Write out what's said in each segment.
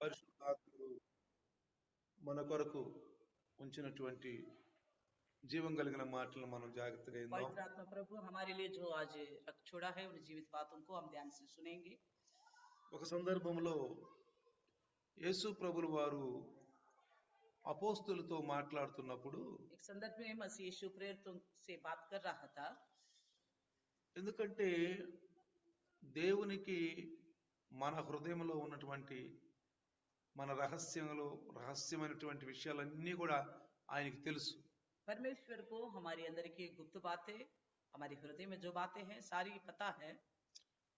పరిశుద్ధాత్ముడు మన కొరకు ఉంచినటువంటి జీవం కలిగిన మాటలను మనం జాగ్రత్తగా విందాం. पवित्र आत्मा प्रभु हमारे लिए जो आज रख छोड़ा है उन जीवित बातों को हम ध्यान से सुनेंगे। ఒక సందర్భంలో యేసు ప్రభులు వారు అపోస్తులతో మాట్లాడుతున్నప్పుడు, एक संदर्भ में मसीह यीशु प्रेरितों से बात कर रहा था, ఎందుకంటే దేవునికి మన హృదయంలో ఉన్నటువంటి మన రహస్యమైనటువంటి విషయాలన్నీ కూడా ఆయనకి తెలుసు. परमेश्वर को हमारे अंदर की गुप्त बातें, हमारे हृदय में जो बातें हैं सारी पता है,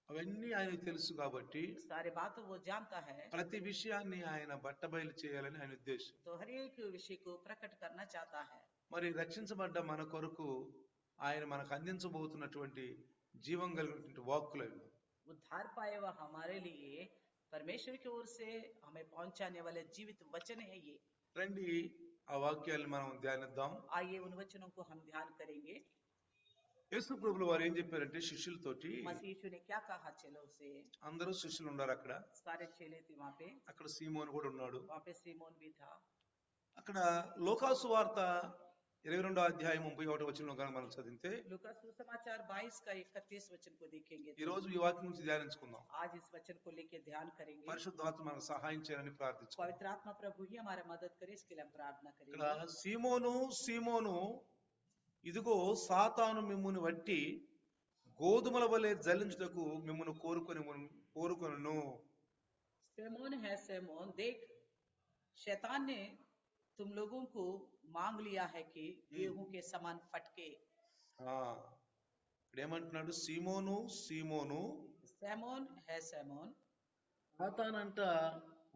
అవన్నీ ఆయనకి తెలుసు కాబట్టి सारे बातों वो जानता है, ప్రతి విషయాన్ని ఆయన బట్టబయలు చేయాలని ఆయన ఉద్దేశం. तो हर एक विषय को प्रकट करना चाहता है। మరి రక్షించబడ్డ మన కొరకు ఆయన మనకు అందించబోతున్నటువంటి జీవం కలిగినటువంటి వాక్కులు అవి. उद्धार पाए हुआ हमारे लिए परमेश्वर की ओर से हमें पहुंचाने वाले जीवित वचन है ये। రండి ఆ వాక్యాలను మనం ధ్యానిద్దాం. आइए उन वचनों को हम ध्यान करेंगे। యేసు ప్రభులు వారు ఏం చెప్పారంటే శిష్యులతోటి, मसीह यीशु ने क्या कहा चेलों से? అందరూ శిష్యులు ఉన్నారు అక్కడ. सारे चेले थे वहां पे, అక్కడ సీమోను కూడా ఉన్నాడు. वहां पे सीमोन भी था। అక్కడ లోకాసు వార్త 22వ అధ్యాయం 31వ వచనంలో కనుక మనం చదివితే, लूका सुसमाचार 22 का 31 वचन को देखेंगे ఈ రోజు ఈ వాక్యం నుంచి ధ్యానించుకుందాం. आज इस वचन को लेकर ध्यान करेंगे। పరిశుద్ధాత్మ మనకు సహాయం చేయాలని ప్రార్థించుకుందాం. पवित्र आत्मा प्रभु ही हमारा मदद करे, इसके लिए हम प्रार्थना ఇక్కడ करेंगे। సీమోను సీమోను, ఇదిగో సాతాను మిమ్మును వట్టి గోధుమల వలె జల్లించుటకు మిమ్మును కోరుకొనును. सेमोन है सेमोन, देख शैतान ने तुम लोगों को मांग लिया है कि गेहूं के समान फटके। ఇక్కడ ఏమంటున్నాడు? సీమోను సీమోను, सेमोन है सेमोन, సాతానంట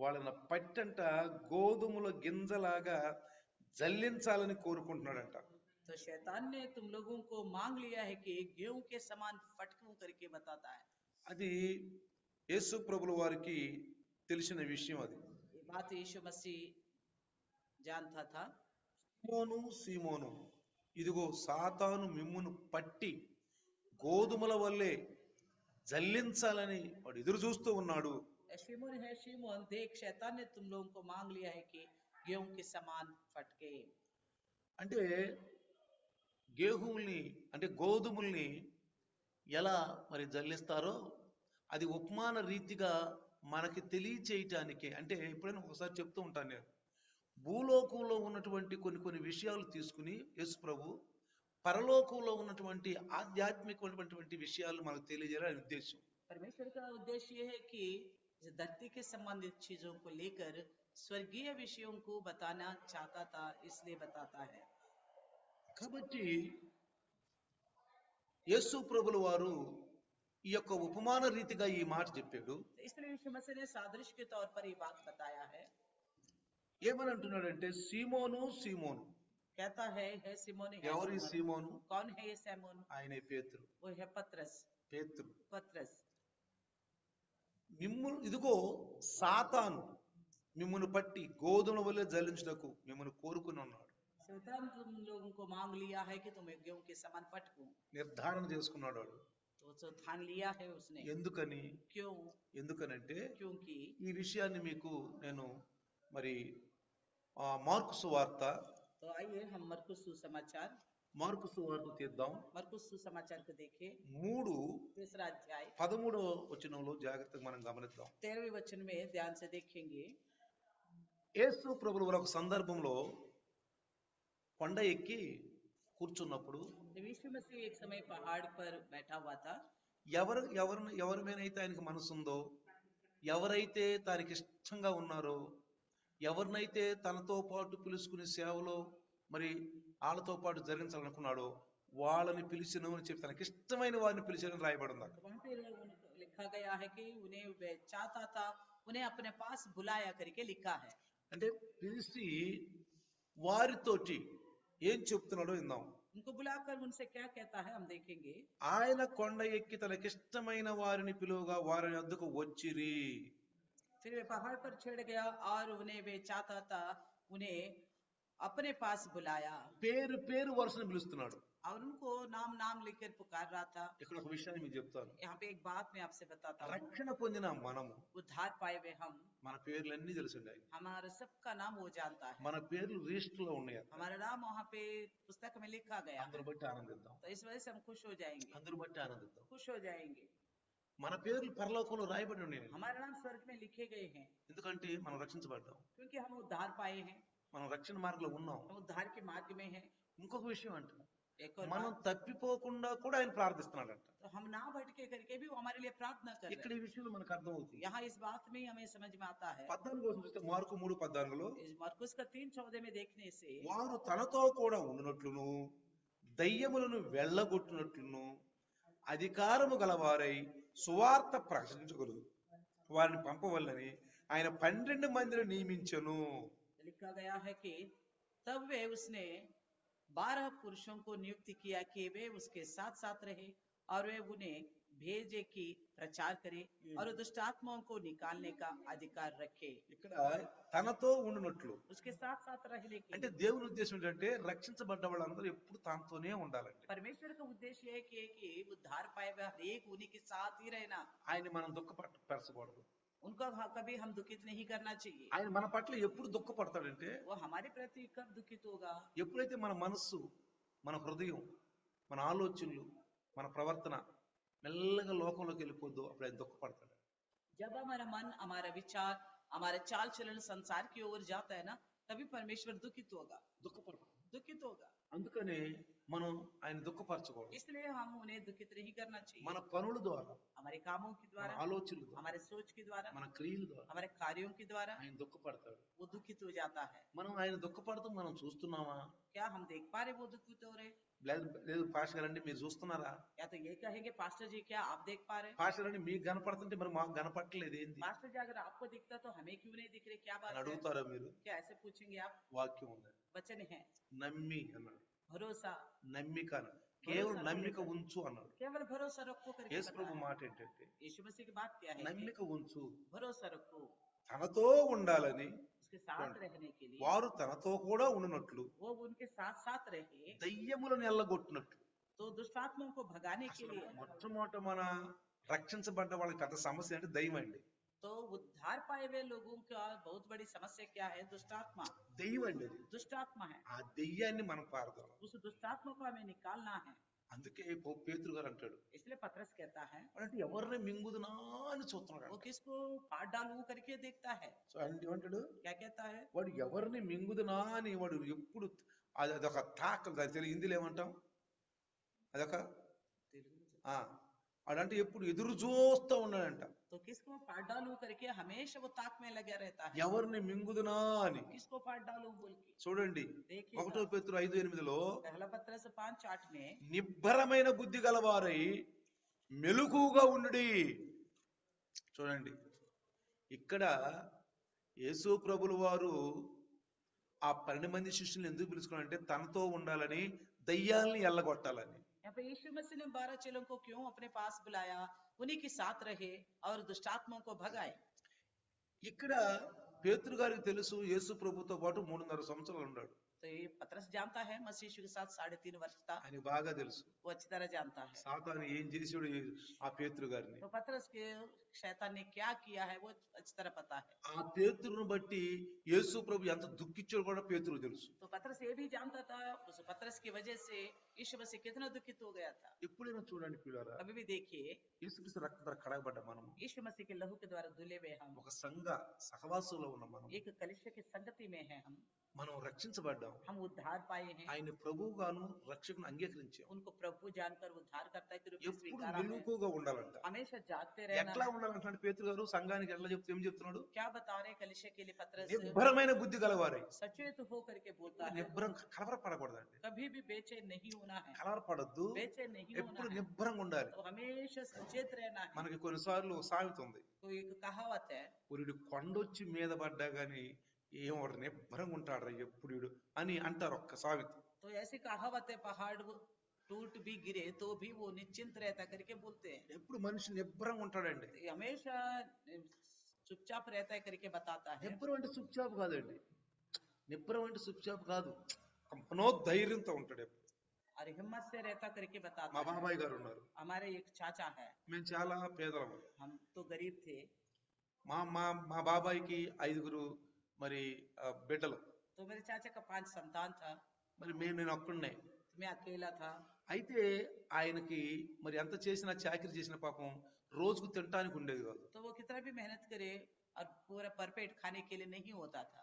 వాళ్ళని పట్టంట గోధుమల గింజలాగా జల్లించాలని కోరుకుంటున్నాడంట. तो शैतान ने तुम लोगों को मांग लिया है कि गेहूं के समान फटकूं करके बताता है। అది యేసు ప్రభుల వారికి తెలిసిన విషయం. అది ये बात यीशु मसीह जानता था। సీమోను సీమోను, ఇదిగో సాతాను మిమ్మును పట్టి గోధుమల వల్లే జల్లించాలని వాడు ఎదురు చూస్తూ ఉన్నాడు. शिमोन है शिमोन, देख शैतान ने तुम लोगों को मांग लिया है कि गेहूं के समान फटके। అంటే గేహువుల్ని అంటే గోధుమల్ని ఎలా మరి జల్లిస్తారో అది ఉపమాన రీతిగా మనకి తెలియచేయటానికి, అంటే ఎప్పుడైనా ఒకసారి చెప్తూ ఉంటాను నేను, భూలోకంలో ఉన్నటువంటి కొన్ని విషయాలు తీసుకుని యేసు ప్రభు పరలోకంలో ఉన్నటువంటి ఆధ్యాత్మికమైనటువంటి విషయాలు మనకు తెలియజేయాలని ఉద్దేశం. परमेश्वर का उद्देश्य ये है कि इस धरती के संबंधित चीजों को लेकर स्वर्गीय विषयों को बताना चाहता था, इसलिए बताता है। కాబట్టి యేసు ప్రభుల వారు ఈ యొక్క ఉపమాన రీతిగా ఈ మాట చెప్పాడు. इसलिए यीशु मसीह ने सादृश्य के तौर पर ये बात बताया है। ఏమని అంటున్నాడంటే, సీమోను సీమోను, कहता है सिमोन है ఎవరి सिमोन। సీమోను? कौन है ये सिमोन? ఆయనే పేతురు. वो है पतरस। పేతురు, మిమ్మును ఇదిగో సాతాను మిమ్మును పట్టి గోధుమల వలె జల్లించుటకు మిమ్మును కోరుకుని ఉన్నాడు. शैतान तुम लोगों को मांग लिया है कि तुम गेहूं के समान फटको। నిర్ధారణ చేసుకున్నాడు వాడు. तो ठान लिया है उसने। ఎందుకని? क्यों? ఎందుకనంటే क्योंकि ఈ విషయాన్ని మీకు నేను మరి మార్కు సువార్త, तो आइए हम मरकुस सुसमाचार మార్కు సువార్త తీద్దాం. मरकुस सुसमाचार को देखें, 3 तीसरा अध्याय 13వ వచనంలో జాగ్రత్తగా మనం గమనిద్దాం. 13वें वचन में ध्यान से देखेंगे। యేసు ప్రభువు ఒక సందర్భంలో కొండ ఎక్కి కూర్చున్నప్పుడు यीशु मसीह एक समय पहाड़ पर बैठा हुआ था। ఎవరి మీదైతే ఆయనకు మనసు ఉందో, ఎవరైతే తనకి ఇష్టంగా ఉన్నారో, ఎవరినైతే తనతో పాటు పిలుచుకునే సేవలో మరి వాళ్ళతో పాటు జరిగించాలనుకున్నాడో వాళ్ళని పిలిచిను అని చెప్పి తనకి ఇష్టమైన వారిని పిలిచారని రాయబడింది. वहां पे लिखा गया है कि उन्हें वह चाहता था, उन्हें अपने पास बुलाया करके लिखा है। అంటే పిలిచి వారితోటి ఏం చెప్తున్నాడో విందాం. उनको बुलाकर उनसे क्या कहता है हम देखेंगे। ఆయన కొండ ఎక్కి తనకిష్టమైన వారిని పిలువగా వారి వద్దకు వచ్చిరి. फिर वे पहाड़ पर चढ़ गया और उन्हें वे चाहता था, उन्हें अपने पास बुलाया। పేరు వరుసను పిలుస్తున్నాడు. और उनको नाम नाम लेकर पुकार रहा था। ఇక్కడ ఒక విషయాన్ని మీకు చెప్తాను. यहाँ पे एक बात मैं आपसे बताता हूँ। రక్షణ పొందిన మనము उद्धार पाए हुए हम, మన పేర్లన్నీ తెలుసుండాయి. हमारा सबका नाम वो जानता है। మన పేర్లు రిజిస్టర్ లో ఉన్నాయి. हमारा नाम वहाँ पे पुस्तक में लिखा गया है। అందరూ బట్టి ఆనందిద్దాం. तो इस वजह से हम खुश हो जाएंगे, అందరూ బట్టి ఆనందిద్దాం. खुश हो जाएंगे। మన పేర్లు పరలోకంలో రాయబడి ఉన్నాయి. हमारे नाम स्वर्ग में लिखे गए हैं, ఎందుకంటే మనం రక్షించబడ్డాం. क्योंकि हम उद्धार पाए हैं, మనం రక్షణ మార్గంలో ఉన్నాం. हम उद्धार के मार्ग में हैं। ఇంకొక విషయం అంటే एक और మనం बात, తప్పిపోకుండా కూడా ఆయన ప్రార్థిస్తున్నాడంట. तो हम ना भटके करके भी वो हमारे लिए प्रार्थना कर ఇక్కడ रहे ఈ విషయంలో మనకు అర్థం అవుతుంది. हैं। यहाँ इस बात में ही हमें समझ में आता है। 14 కోసం చూస్తే మార్కు 3:14లో इस मरकुस का 3:14 में देखने से, వారు తనతో కూడా ఉండునట్లును దయ్యములను వెళ్ళగొట్టునట్లును అధికారము గలవారై సువార్త ప్రకటించగలరు వారిని పంపవల్లని ఆయన 12 మందిని నియమించెను. लिखा गया है कि तब वे उसने 12 पुरुषों को नियुक्त किया कि वे उसके साथ साथ रहे और वे उन्हें भेजे कि प्रचार करे और दुष्ट आत्माओं को निकालने का अधिकार रखे। ఇక్కడ తనతో ఉండునట్లు उसके साथ साथ रहने के అంటే దేవుని ఉద్దేశం ఏంటంటే రక్షించబడ్డ వాళ్ళందరూ ఎప్పుడు తనతోనే ఉండాలండి. परमेश्वर का उद्देश्य है कि उद्धार पाए हुए हर एक उन्हीं के साथ ही रहना। ఆయన మనం దుఃఖపరచకూడదు. उनका कभी हम दुखित नहीं करना चाहिए। ఆయన మన పట్ల ఎప్పుడు దుఃఖపడతాడంటే वो हमारे प्रति कब दुखित होगा? ఎప్పుడైతే మన మనస్సు, మన హృదయం, మన ఆలోచనలు, మన ప్రవర్తన మెల్లగా లోకంలోకి వెళ్ళిపోద్దో అప్పుడు ఆయన దుఃఖపడతాడు. जब हमारा मन, हमारा विचार, हमारा चाल चलन संसार की ओर जाता है ना, तभी परमेश्वर दुखित होगा, दुखित होगा। అందుకని మనం ఆయన దుఃఖపరచకూడదు. इसलिए हम उन्हें दुखित नहीं करना चाहिए। మన పనుల ద్వారా, हमारे कामों के మన द्वारा, ఆలోచనల ద్వారా, हमारे सोच के द्वारा, మన క్రియల ద్వారా हमारे कार्यों के द्वारा ఆయన దుఃఖపడతాడు. वो दुखित हो जाता है। మనం ఆయన దుఃఖపడతాం మనం చూస్తున్నామా? क्या हम देख पा रहे वो दुखित हो रहे? లేదు పాస్టర్ గారండి మీరు చూస్తున్నారా? या तो ये कहेंगे पास्टर जी क्या आप देख पा रहे? పాస్టర్ గారండి మీకు కనపడుతుంటే మరి మాకు కనపడట్లేదు ఏంది पास्टर जी अगर आपको दिखता तो हमें क्यों नहीं दिख रहे, क्या అని बात है? అడుగుతారా మీరు? क्या ऐसे पूछेंगे आप? వాక్యం ఉంది, वचन है నమ్మి అన్నాడు, भरोसा, నమ్మిక అన్నాడు, కేవలం నమ్మిక ఉంచు అన్నాడు. केवल भरोसा रखो करके యేసు ప్రభు बताया। మాట ఏంటంటే यीशु मसीह की बात क्या है? నమ్మిక ఉంచు, भरोसा रखो, తనతో ఉండాలని, उसके साथ रहने के लिए, వారు తనతో కూడా ఉండునట్లు, वो उनके साथ साथ रहे, దయ్యములను ఎల్లగొట్టినట్లు. तो दुष्ट आत्माओं को भगाने के लिए। మొట్టమొదట మన రక్షించబడ్డ వాళ్ళకి పెద్ద సమస్య అంటే దయ్యం అండి. तो उद्धार पाए हुए लोगों का बहुत बड़ी समस्या क्या है? दुष्ट आत्मा, దయ్యం అండి అది. दुष्ट आत्मा है। ఆ దెయ్యాన్ని మనం పారదాం. उस दुष्ट आत्मा को हमें निकालना है। అందుకే పేతురు గారు అంటాడు, इसलिए पतरस कहता है, అంటే ఎవరిని మింగుదునా అని చూస్తున్నాడు. वो किसको पार डालू करके देखता है। సో ఆయన ఏమంటాడు, क्या कहता है? వాడు ఎవరిని మింగుదునా అని వాడు ఎప్పుడు అదొక తాకలు, తెలియదు హిందీలో ఏమంటాం, అదొక వాడంటే ఎప్పుడు ఎదురు చూస్తూ ఉన్నాడంట. तो किसको पार डालू करके हमेशा वो ताक में लगा रहता है, ఎవరిని మింగుదునా అని. किसको पार डालू बोल के। చూడండి देखिए 1 పేతురు 5:8లో पहला पत्रस 5:8 में, నిబ్బరమైన బుద్ధి గలవారై మెలకువగా ఉండుడి. చూడండి ఇక్కడ యేసు ప్రభుల వారు ఆ 12 మంది శిష్యుల్ని ఎందుకు పిలుచుకున్నారంటే తనతో ఉండాలని, దయ్యాల్ని ఎల్లగొట్టాలని. यहाँ पे यीशु मसीह ने 12 चेलों को क्यों अपने पास बुलाया? उन्हीं के साथ रहे और दुष्ट आत्माओं को भगाए। ఇక్కడ పేతురు గారికి తెలుసు యేసు ప్రభుతో పాటు 3.5 సంవత్సరాలు ఉన్నాడు. तो ये पतरस जानता है मसीह यीशु के साथ 3.5 वर्ष था, ఆయనకు బాగా తెలుసు वो अच्छी तरह जानता है। సాతాను ఏం చేసాడు ఆ పేతురు గారిని. तो पतरस के शैतान ने क्या किया है वो अच्छी तरह पता है। ఆ పేతురును బట్టి యేసు ప్రభు ఎంత దుఃఖించాడో కూడా పేతురు తెలుసు. तो पतरस ये भी जानता था उस पतरस की वजह से यीशु मसीह कितना दुखित हो गया था। ఎప్పుడైనా చూడండి పిల్లరా, अभी भी देखिए, యేసుక్రీస్తు రక్తం ద్వారా కడగబడ్డ మనము, यीशु मसीह के लहू के द्वारा धुले हुए हम, ఒక సంఘ సహవాసంలో ఉన్న మనం, एक कलिशा की संगति में है మనం రక్షించబడ్డాం. हम उद्धार पाए हैं, ఆయన ప్రభువుగాను రక్షకుని అంగీకరించాం. उनको प्रभु जानकर उद्धार करता के रूप में ఎప్పుడు स्वीकारा है। మెలకువగా ఉండాలంట. हमेशा जागते रहना ఎట్లా है। ఉండాలంటే పేతురు గారు సంఘానికి ఎట్లా చెప్తే ఏం చెప్తున్నాడు, क्या बता रहे कलिशा के लिए पतरस? నిబ్బరమైన బుద్ధి గలవారై. सचेत हो करके बोलता है, నిబ్బరం కలవరపడకూడదండి, कभी भी बेचैन नहीं होना है, కలవరపడద్దు, बेचैन नहीं ఎప్పుడు होना है, నిబ్బరంగా ఉండాలి. तो हमेशा सचेत रहना है। మనకి కొన్నిసార్లు సామెత ఉంది, तो एक कहावत है, వీడు కొండొచ్చి మీద పడ్డా గాని ఏం వాడు నిబ్బరంగా ఉంటాడు ఎప్పుడు వీడు అని అంటారు ఒక్క సామెత. तो ऐसी कहावत है, पहाड़ टूट भी गिरे तो भी वो निश्चिंत रहता करके बोलते हैं। ఎప్పుడు మనిషి నిబ్బరంగా ఉంటాడండి. तो हमेशा चुपचाप रहता है करके बताता है। నిబ్బరం అంటే సుప్చాపు కాదండి, నిబ్బరం అంటే సుప్చాపు కాదు, మనోధైర్యంతో ఉంటాడు ఎప్పుడు. और हिम्मत से रहता करके మా बताता है। బాబాయ్ గారు ఉన్నారు, हमारे एक चाचा है, మేము చాలా పేదలం. हम तो गरीब थे, మా మా మా బాబాయ్కి 5 మరి బిడ్డలు. तो मेरे चाचा का 5 संतान था, మరి నేను ఒక్కడినే. तो मैं अकेला था। అయితే ఆయనకి మరి ఎంత చేసినా చాకిరీ చేసిన పాపం రోజుకు తినటానికి ఉండేది కాదు. तो वो कितना भी मेहनत करे और पूरा परपेट खाने के लिए नहीं होता था।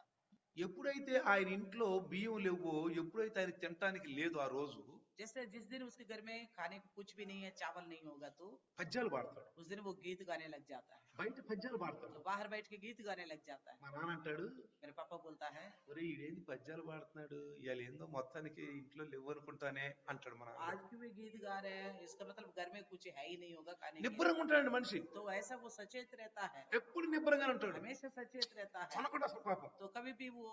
ఎప్పుడైతే ఆయన ఇంట్లో బియ్యం లేవో, ఎప్పుడైతే ఆయన తినటానికి లేదు ఆ రోజు, जैसे जिस दिन उसके घर में खाने को कुछ भी नहीं है, चावल नहीं होगा, तो పద్యాలు పాడతాడు. उस दिन वो गीत गाने लग जाता है, బయట పద్యాలు పాడతాడు. तो बाहर बैठ के गीत गाने लग जाता है। మా నాన్న అంటాడు, मेरे पापा बोलता है, ఒరే ఈడేంది పద్యాలు పాడుతున్నాడు, ఇవాళ ఏందో మొత్తానికి ఇంట్లో లేవు అనుకుంటానే అంటాడు మా నాన్న. आज क्यों ये गीत गा रहे हैं, इसका मतलब घर में कुछ है ही नहीं होगा खाने के लिए। నిబ్బరంగా ఉంటాడండి మనిషి, तो ऐसा वो सचेत रहता है, ఎప్పుడు నిబ్బరంగా ఉంటాడు, हमेशा सचेत रहता है, కొనకుండా అసలు పాపం. तो कभी भी वो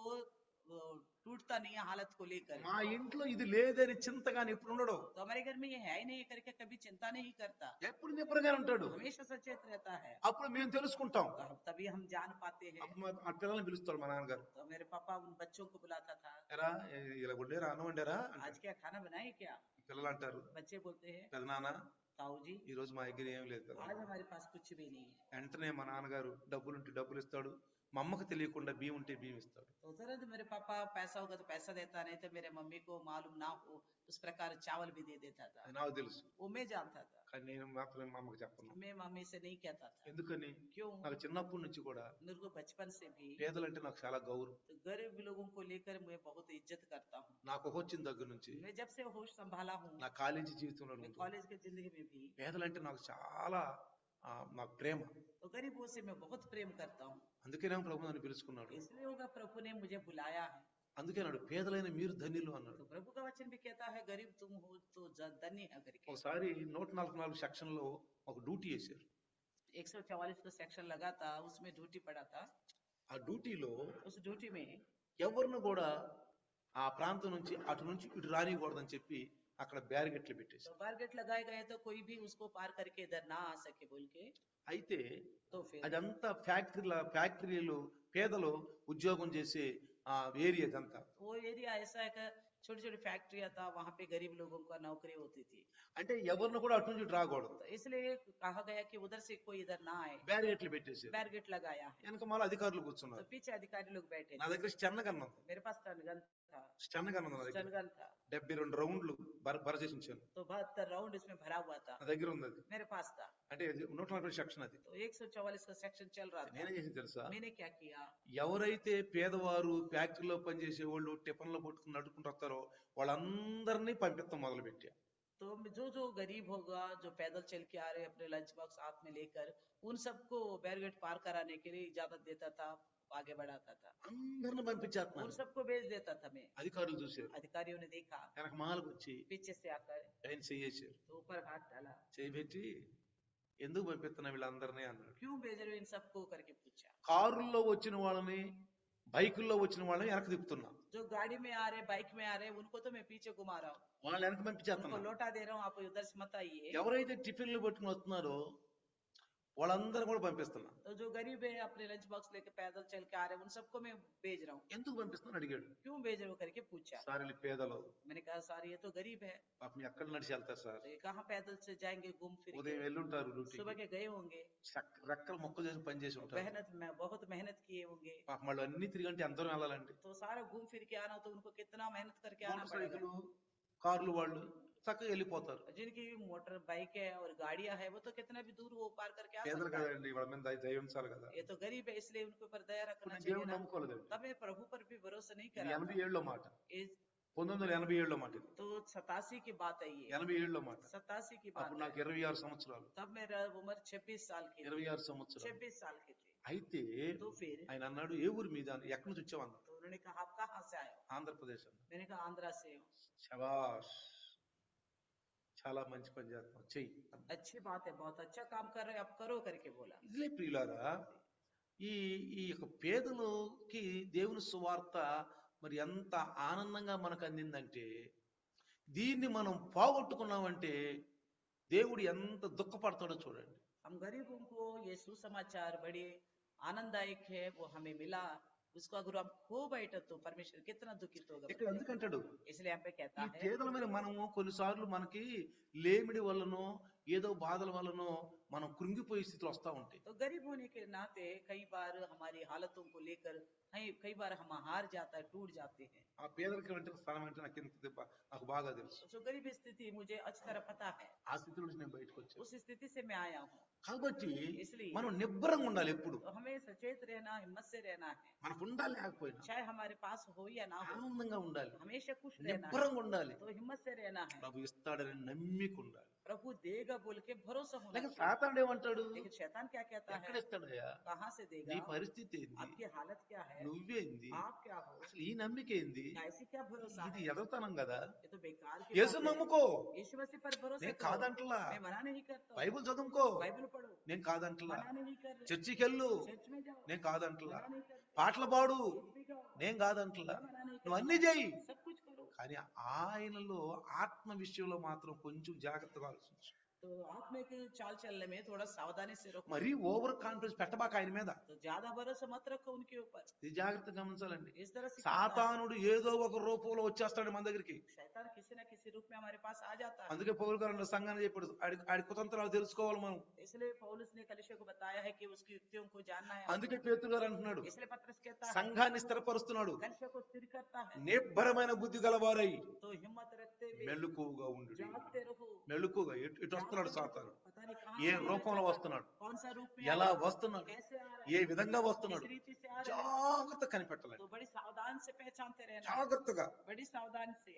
टूटता नहीं है हालत को लेकर। మా ఇంట్లో ఇది లేదని చింతగాని ఎప్పుడు ఉండడు, तो हमारे घर में ये है ही नहीं करके कभी चिंता नहीं करता, ఎప్పుడు నిబ్బరంగా ఉంటాడు. हमेशा सचेत रहता है। అప్పుడు మేము తెలుసుకుంటాం. तो तभी हम जान पाते हैं। అప్పుడు ఆ పిల్లల్ని పిలుస్తాడు మా నాన్నగారు. तो मेरे पापा उन बच्चों को बुलाता था, ఎరా ఇలా వండారా, అన్నం వండారా आज అంటాడు. क्या खाना बनाए क्या? పిల్లలు అంటారు, बच्चे बोलते हैं, పెదనాన్న ताऊ जी ఈ రోజు మా దగ్గర ఏం లేదు కదా. आज हमारे पास कुछ भी नहीं है। వెంటనే మా నాన్నగారు డబ్బులుంటే డబ్బులు ఇస్తాడు, మా అమ్మకి తెలియకుండా బియ్యం ఉంటే బియ్యం ఇస్తాడు. तो तुरंत मेरे पापा पैसा होगा तो पैसा देता, नहीं तो मेरे मम्मी को मालूम ना हो उस प्रकार चावल भी दे देता था। అది నాకు తెలుసు, वो मैं जानता था, కానీ నేను मात्र మా అమ్మకి చెప్పను. मैं मम्मी से नहीं कहता था। ఎందుకని, क्यों? నాకు చిన్నప్పటి నుంచి కూడా मेरे को बचपन से भी పేదలంటే నాకు చాలా గౌరవం. तो गरीब लोगों को लेकर मैं बहुत इज्जत करता हूँ। నాకు వచ్చిన దగ్గర నుంచి मैं जब से होश संभाला हूँ, నా కాలేజీ జీవితంలో मैं ఉంటుంది, कॉलेज की जिंदगी में भी పేదలంటే నాకు చాలా నాకు ప్రేమ. तो गरीबों से मैं बहुत प्रेम करता हूँ। అందుకే నా ప్రభు నన్ను పిలుచుకున్నాడు. इसलिए होगा प्रभु ने मुझे बुलाया है। అందుకే అన్నాడు, పేదలైన మీరు ధన్యులు అన్నాడు. तो प्रभु का वचन भी कहता है, गरीब तुम हो तो धन्य है करके। ఒకసారి 144 సెక్షన్ లో ఒక డ్యూటీ వేశారు. 144 का सेक्शन लगा था, उसमें ड्यूटी पड़ा था। ఆ డ్యూటీలో उस ड्यूटी में ఎవరిని కూడా ఆ ప్రాంతం నుంచి అటు నుంచి ఇటు రానికూడదని చెప్పి అక్కడ బ్యారిగేట్లు పెట్టేసి. तो टारगेट लगाए गए तो कोई भी उसको पार करके इधर ना आ सके बोल के। అయితే तो फिर అదంతా ఫ్యాక్టరీలు పేదలు ఉద్యోగం చేసే ఏరియా అదంతా. वो एरिया ऐसा है कि छोटी छोटी फैक्ट्रियां था, वहां पे गरीब लोगों का नौकरी होती थी। అంటే ఎవరిని కూడా అటు నుంచి ఇటు రాకూడదు, तो इसलिए कहा गया कि उधर से कोई इधर ना आए, బ్యారిగేట్లు పెట్టేసి. बैरिकेड लगाया है। వెనక మళ్ళీ అధికారులు तो కూర్చున్నారు. पीछे अधिकारी लोग बैठे నా थे। దగ్గర స్టన్ గన్ ఉంది, मेरे पास स्टन गन था, స్టన్ గన్ ఉంది నా దగ్గర. स्टन गन था। 72 రౌండ్లు భరచేసి ఉంచాను, तो 72 राउंड इसमें भरा हुआ था, నా దగ్గర ఉంది అది. मेरे पास था। అంటే 140 సెక్షన్ అది. तो 144 का सेक्शन चल रहा था। నేనేం చేసింది తెలుసా, मैंने क्या किया, ఎవరైతే పేదవారు ఫ్యాక్టరీలో పనిచేసే వాళ్ళు టిఫన్లో పట్టుకుని నడుకుంటూ వస్తారో వాళ్ళందరినీ పంపిస్తాం మొదలు పెట్టా. तो जो गरीब होगा, जो पैदल चल के आ रहे अपने लंच बॉक्स हाथ में लेकर, उन सबको बैरिकेड पार कराने के लिए इजाजत देता था, आगे बढ़ाता था, అందరిని उन పంపించేస్తున్నాను. सबको भेज देता था मैं। అధికారులు చూశారు, अधिकारियों ने देखा, వెనక మాలకు వచ్చి पीछे से आकर ఆయన చేయేశారు. तो ऊपर हाथ डाला, చేపెట్టి ఎందుకు పంపిస్తున్నా వీళ్ళందరినీ అన్నాడు. क्यों भेज रहे हो इन सबको करके पूछा। కారుల్లో వచ్చిన వాళ్ళని, బైకుల్లో వచ్చిన వాళ్ళని వెనక తిప్పుతున్నా, जो गाड़ी में आ रहे, बाइक में आ रहे, उनको तो मैं पीछे घुमा रहा हूँ, వాళ్ళని వెనక उनको పంపించేస్తున్నా. लौटा दे रहा हूँ, आप उधर से मत आइए। ఎవరైతే టిఫిన్లు పట్టుకుని వస్తున్నారో వాళ్ళందరూ కూడా పంపిస్తున్నా. तो जो गरीब है अपने लंच बॉक्स लेके पैदल चल के आ रहे हैं, उन सबको मैं भेज रहा हूँ। ఎందుకు పంపిస్తున్నా అడిగాడు. क्यों भेज रहे हो करके पूछा। సార్ వీళ్ళు పేదలు, मैंने कहा सर ये तो गरीब है, పాపం ఎక్కడ నడిచి వెళ్తారు సార్, तो ये कहाँ पैदल से जाएंगे घूम फिर ఉదయం के, వెళ్ళుంటారు డ్యూటీకి, सुबह के गए होंगे, రెక్కలు మొక్కలు చేసి పని చేసి ఉంటారు, बहुत मेहनत किए होंगे, పాపం వాళ్ళు అన్ని తిరిగంటే ఎంత దూరం వెళ్ళాలండి. तो सारा घूम फिर के आना, तो उनको कितना मेहनत करके आना మోటార్ पड़ेगा। సైకిల్ కార్లు వాళ్ళు చక్కగా వెళ్ళిపోతారు. जिनकी मोटर बाइक है और गाड़ियां है, वो तो कितना भी दूर वो पार करके आ పేదలు सकता है। కదండి, వాళ్ళ మీద దయ ఉంచాలి కదా. ये तो गरीब है, इसलिए उनके ऊपर दया रखना నేను चाहिए దేవుడు ना। నమ్ముకోలేదండి. तब मैं प्रभु पर भी भरोसा नहीं ఇది करा था। 87లో మాట, इस 1987లో మాట, ఇది तो 87 की बात है ये, 87లో మాట. 87 की बात అప్పుడు है। నాకు 26 సంవత్సరాలు, तब मेरा उम्र 26 साल की थी, 26 సంవత్సరాలు. 26 साल की थी। అయితే तो फिर ఆయన అన్నాడు, ఏ ఊరు మీద, ఎక్కడి నుంచి వచ్చావన్నా. तो उन्होंने कहा आप कहाँ से आए हो? ఆంధ్రప్రదేశ్ అన్న. मैंने कहा आंध्रा से हूँ। శబాష్, చాలా మంచి పని చేస్తున్నావు, చెయ్యి. अच्छी बात है, बहुत अच्छा काम कर रहे हो, आप करो करके बोला। ఇదిలే ప్రియులారా, ఈ ఈ యొక్క పేదలకి దేవుని సువార్త మరి ఎంత ఆనందంగా మనకు అందిందంటే, దీన్ని మనం పోగొట్టుకున్నామంటే దేవుడు ఎంత దుఃఖపడతాడో చూడండి. हम गरीबों को ये सुसमाचार बड़े आनंददायक है, वो हमें मिला, उसको अगर हम खो बैठे तो परमेश्वर कितना दुखित होगा ఇక్కడ बताइए। ఎందుకంటాడు इसलिए यहाँ पे ఈ कहता है పేదల మీద మనము కొన్నిసార్లు మనకి లేమిడి వల్లనో ఏదో బాధల వల్లనో మనం కృంగిపోయే స్థితిలో వస్తా ఉంటాయి. तो गरीब होने के नाते कई बार हमारी हालतों को लेकर कई बार हम हार जाता है, टूट जाते हैं। ఆ పేదరికం అంటే స్థానం అంటే నాకు బాగా తెలుసు. तो गरीब स्थिति मुझे अच्छी तरह पता है, ఆ స్థితి నుంచి నేను బయటకు వచ్చాను. उस स्थिति से मैं आया हूँ। కాబట్టి इसलिए మనం నిబ్బరంగా ఉండాలి ఎప్పుడు. तो हमें सचेत रहना, हिम्मत से रहना है, మనకు ఉండాలి లేకపోయినా चाहे हमारे पास हो या ना हो, ఆనందంగా ఉండాలి, हमेशा खुश रहना है, నిబ్బరంగా ఉండాలి, तो हिम्मत से रहना है। ప్రభు ఇస్తాడని నమ్మిక ఉండాలి. प्रभु देगा बोल के भरोसा होना లేక चाहिए। సాతానుడు ఏమంటాడు, लेकिन शैतान क्या कहता ఎక్కడ है, ఇస్తాడయ్యా, कहाँ से నీ देगा, పరిస్థితి ఏంది, आपकी हालत क्या है, నువ్వేంది, आप क्या हो, అసలు ఈ నమ్మిక ఏంది, ऐसी क्या भरोसा ఇది है, ఎదతనం కదా. ये तो बेकार की యేసు बात है। నమ్ముకో, यीशु मसीह पर भरोसा నేను करो, కాదంటలా, मैं मना नहीं करता हूँ। బైబిల్ చదువుకో, बाइबल पढ़ो, నేను కాదంటలా, मना नहीं कर रहे, చర్చికి వెళ్ళు, चर्च में जाओ, నేను కాదంటలా, मना नहीं कर रहे, పాటలు పాడు, गीत भी गाओ, నేను కాదంటలా, मैं मना नहीं నువ్వు कर అన్ని रहा, చెయ్యి. सब कुछ करो। కానీ ఆయనలో ఆత్మ విషయంలో మాత్రం కొంచెం జాగ్రత్తగా ఆలోచించు. तो आत्मा के चाल चलने में थोड़ा सावधानी से रखो, మరీ ఓవర్ కాన్ఫిడెన్స్ పెట్టబాక ఆయన మీద. तो ज्यादा भरोसा मत रखो उनके ऊपर। ఇది జాగ్రత్తగా గమనించాలండి. इस तरह से సాతానుడు ఏదో ఒక రూపంలో వచ్చేస్తాడు మన దగ్గరికి. शैतान किसी न किसी रूप में हमारे पास आ जाता है। అందుకే పౌలు గారు సంఘాన్ని చెప్పాడు, ఆడి కుతంత్రాలు తెలుసుకోవాలి మనం. इसलिए पौलुस ने कलीसिया को बताया है कि उसकी युक्तियों को जानना है। అందుకే పేతురు గారు అంటున్నాడు, इसलिए पत्रस कहता है సంఘాన్ని స్థిరపరుస్తున్నాడు, कलीसिया को स्थिर करता है, నిబ్బరమైన బుద్ధి గలవారై तो हिम्मत रखते हुए మెలకువగా ఉండు. जागते रहो। మెలకువగా ఎటు వస్తున్నాడు సాతాను, पता नहीं कहाँ ఏ से రూపంలో आता है, వస్తున్నాడు, कौन सा रूप में ఎలా आ रहा है, వస్తున్నాడు, कैसे आ रहा ఏ है, విధంగా किस వస్తున్నాడు, रीति से आ रहा है, జాగ్రత్త కనిపెట్టాలి. तो बड़ी सावधान से पहचानते रहना, జాగ్రత్తగా बड़ी सावधान से।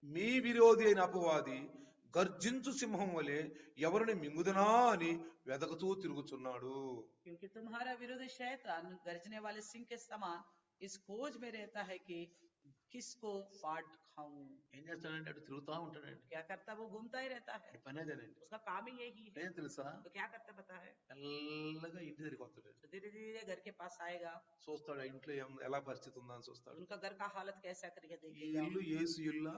మీ విరోధి అయిన అపవాది గర్జించు సింహం వలె ఎవరిని మింగుదనా అని వెదకుతూ తిరుగుచున్నాడు. क्योंकि तुम्हारा विरोधी शैतान गर्जने वाले सिंह के समान इस खोज में रहता है कि किसको फाड़ खाऊं। ఏం చేస్తాడంటే అటు తిరుగుతా ఉంటాడండి. क्या करता है, वो घूमता ही रहता है, ఈ పని అదేనండి. उसका काम ही यही है। ఏం తెలుసా, तो क्या करता पता है, మెల్లగా ఇంటి దగ్గరికి వస్తాడు, तो धीरे धीरे घर के पास आएगा, చూస్తాడు ఆ ఇంట్లో ఎలా పరిస్థితి ఉందా అని చూస్తాడు. उनका घर का हालत कैसा करके ఈ देखेगा। ఇల్లు యేసు ఇల్లా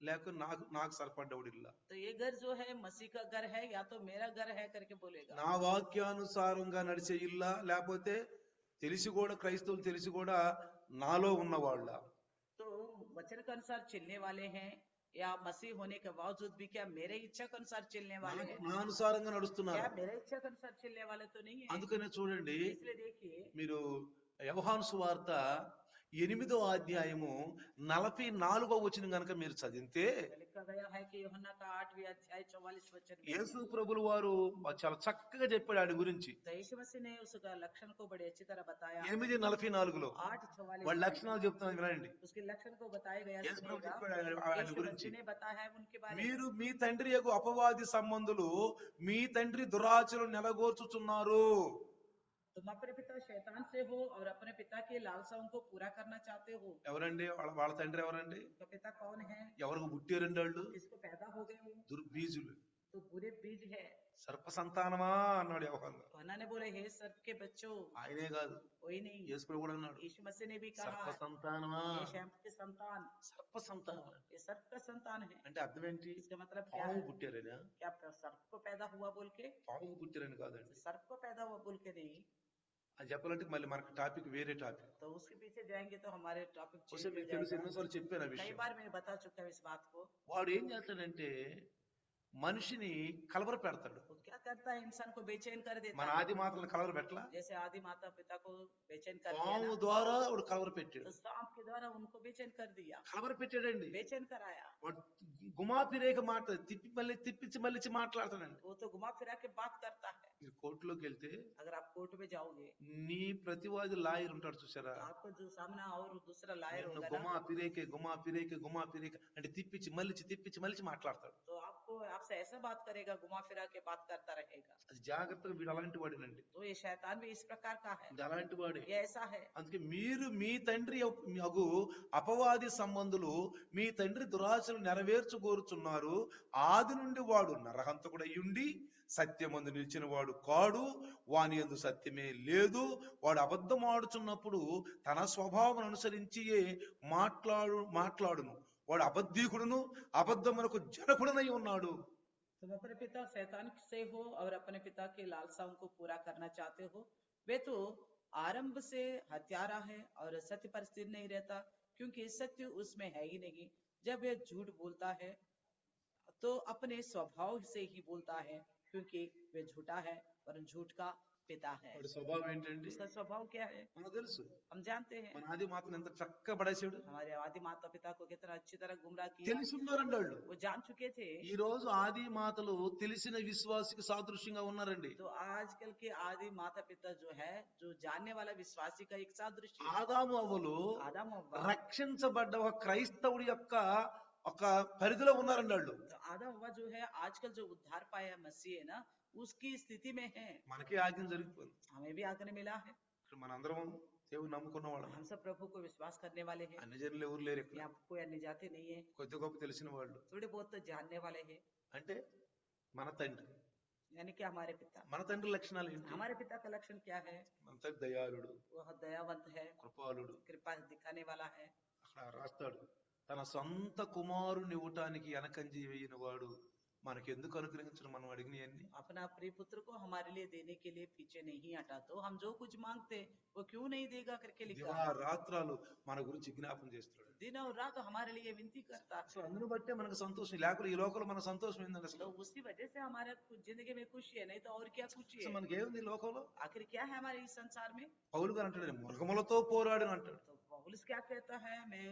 లేక నాకు నాకు సరిపడ్డవాడు ఇల్లా, तो ये घर जो है मसीह का घर है या तो मेरा घर है करके बोलेगा। నా వాక్యానుసారంగా నడిచే ఇల్లా లేకపోతే తెలిసి కూడా క్రైస్తవులు తెలిసి కూడా నాలో ఉన్నవాళ్ళ. तो वचन के अनुसार चलने वाले हैं या मसीह होने के बावजूद भी क्या मेरे इच्छा के अनुसार चलने वाले हैं, నా అనుసారంగా నడుస్తున్నారు. क्या मेरे इच्छा के अनुसार चलने वाले तो नहीं है। అందుకనే చూడండి, इसलिए देखिए మీరు యోహాను సువార్త 8వ అధ్యాయము 44వ వచనం గనుక మీరు చదివితే लिखा गया है कि यूहन्ना का 8वां अध्याय 44 वचन में యేసు ప్రభులు వారు చాలా చక్కగా చెప్పాడు ఆయన గురించి. तो यीशु मसीह ने उसका लक्षण को बड़ी अच्छी तरह बताया। 8:44లో 8:44 వాళ్ళ లక్షణాలు చెప్తున్నాను వినండి. उसके लक्षण को बताया गया, యేసు ప్రభు सुनिएगा। చెప్పాడు ఆయన यीशु గురించి, मसीह ने बताया है उनके बारे में, మీరు మీ తండ్రి యొక్క అపవాది సంబంధులు మీ తండ్రి దురాచలు నెలగోర్చుచున్నారు. तुम अपने पिता शैतान से हो और अपने पिता की लालसाओं को पूरा करना चाहते हो। ఎవరండి వాళ్ళ తండ్రి ఎవరండి, उनका पिता कौन है, ఎవరికి పుట్టారండి వాళ్ళు, किसको पैदा हो गए हो, దుర్బీజులు, तो बुरे बीज है। సర్ప సంతానమా అన్నాడు యోహాను. यूहन्ना ने बोले हे सर्प के बच्चों, ఆయనే కాదు कोई नहीं, యేసు ప్రభు కూడా అన్నాడు, यीशु मसीह ने भी సర్ప कहा సంతానమా, ये शैतान के संतान, సర్ప సంతానం ये सर्प का संतान है। అంటే అర్థం ఏంటి, इसका मतलब क्या పాము है, పుట్టారనా, क्या सर्प को पैदा हुआ बोल के, పాము పుట్టారని కాదండి. सर्प को पैदा हुआ बोल के नहीं। అది చెప్పాలంటే మళ్ళీ మనకు టాపిక్ వేరే టాపిక్. तो उसके पीछे जाएंगे तो हमारे टॉपिक चेंज ఒకసారి हो మీకు తెలుసు, जाएगा। ఎన్నోసార్లు చెప్పాను ఆ कई విషయం. बार मैं बता चुका हूँ इस बात को। వాడు ఏం చేస్తాడంటే మనిషిని కలవర పెడతాడు. वो क्या करता है, इंसान को बेचैन कर देता మన है। ఆది మాతలను కలవర పెట్టలా, जैसे आदि माता पिता को बेचैन कर दिया పాము ना, ద్వారా వాడు కలవర పెట్టాడు. तो सांप के द्वारा उनको बेचैन कर दिया, కలవర పెట్టాడండి. बेचैन कराया। వాడు గుమాపిరేక మాట తిప్పించి మళ్ళీ మాట్లాడతాడండి. वो तो घुमा फिरा के बात करता है। మీరు కోర్టులోకి వెళ్తే अगर आप कोर्ट में जाओगे నీ ప్రతివాది లాయర్ ఉంటాడు చూసారా, तो आपको जो सामना और दूसरा लायर होगा ना, గుమా పిరేకే అంటే తిప్పించి మళ్ళీ మాట్లాడతాడు. तो आपको आपसे ऐसा बात करेगा, घुमा फिरा के बात करता रहेगा। అది జాగ్రత్తగా వీడు అలాంటి వాడేనండి, तो ये शैतान भी इस प्रकार का है, ఇది అలాంటి వాడే. ये ऐसा है। అందుకే మీరు మీ తండ్రి అగు అపవాది సంబంధులు మీ తండ్రి దురాశలు నెరవేర్చుకోరుచున్నారు. ఆది నుండి వాడు నరహంతకుడయ్యుండి సత్యమందు నిలిచిన వాడు కాడు, వాని యందు సత్యమే లేదు. వాడు అబద్ధమాడుచున్నప్పుడు తన స్వభావం అనుసరించి మాట్లాడును. వాడు అబద్ధీకుడును అబద్ధమునకు జనకుడనై ఉన్నాడు. तुम अपने पिता शैतान से हो और अपने पिता की लालसाओं को पूरा करना चाहते हो। वे तो आरंभ से हत्यारा है और सत्य पर स्थिर नहीं रहता, क्योंकि सत्य उसमें है ही नहीं। जब यह झूठ बोलता है तो अपने स्वभाव से ही बोलता है, क्योंकि वह झूठा है और झूठ का पिता है। వాడి స్వభావం ఏంటండి उसका स्वभाव क्या है మనకు తెలుసు. हम जानते हैं। మన ఆది మాత్రం ఎంత చక్కగా పడేసాడు. हमारे आदि माता पिता को कितना अच्छी तरह गुमराह किया, తెలిసి ఉన్నారండి వాళ్ళు. वो जान चुके थे। ఈ రోజు ఆది మాతలు తెలిసిన విశ్వాసికి సాదృశ్యంగా ఉన్నారండి. तो आजकल के आदि माता पिता जो है, जो जानने वाला विश्वासी का एक सादृश्य है। ఆదాము అవ్వలు आदम हव्वा, రక్షించబడ్డ ఒక క్రైస్తవుడి యొక్క ఒక పరిధిలో ఉన్నారండి వాళ్ళు. तो आदम हव्वा जो है आजकल जो उद्धार पाया मसीह है ना, उसकी स्थिति में है। మనకే ఆజ్ఞ జరిగిపోయింది. हमें भी आज्ञा मिला है। ఇక్కడ మనందరం దేవుని నమ్ముకున్న వాళ్ళం. हम सब प्रभु को विश्वास करने वाले हैं। అన్ని జనులు ఎవరు లేరు ఇక్కడ. यहाँ कोई अन्य जाति नहीं है, కొద్ది గొప్ప తెలిసిన వాళ్ళు. थोड़े बहुत तो जानने वाले हैं। అంటే మన తండ్రి. यानी कि हमारे पिता। మన తండ్రి లక్షణాలు ఏంటి? हमारे पिता का लक्षण क्या है? మన తండ్రి దయాళుడు, वह दयावंत है, కృపాళుడు. कृपा दिखाने वाला है। అక్కడ రాస్తాడు తన సొంత కుమారుని ఇవ్వటానికి వెనకంజి వేయని వాడు మనకి ఎందుకు అనుగ్రహించడం మనం అడిగినవన్నీ. अपना प्रिय पुत्र को हमारे लिए देने के लिए पीछे नहीं हटा, तो हम जो कुछ मांगते वो क्यों नहीं देगा करके लिखा దివా है। రాత్రాలు మన గురించి జ్ఞాపం చేస్తాడు. दिन और रात हमारे लिए विनती करता है। అసలు అందును బట్టే మనకు సంతోషం. లేకపోతే ఈ లోకంలో మన సంతోషం ఏంటంటే तो అసలు उसी वजह से हमारे जिंदगी में खुशी है, नहीं तो और क्या खुशी అసలు है। మనకి ఏముంది ఈ లోకంలో? आखिर क्या है हमारे इस संसार में? పౌలు గారు అంటాడు మృగములతో పోరాడు అంటాడు. तो पौलुस क्या कहता है, मैं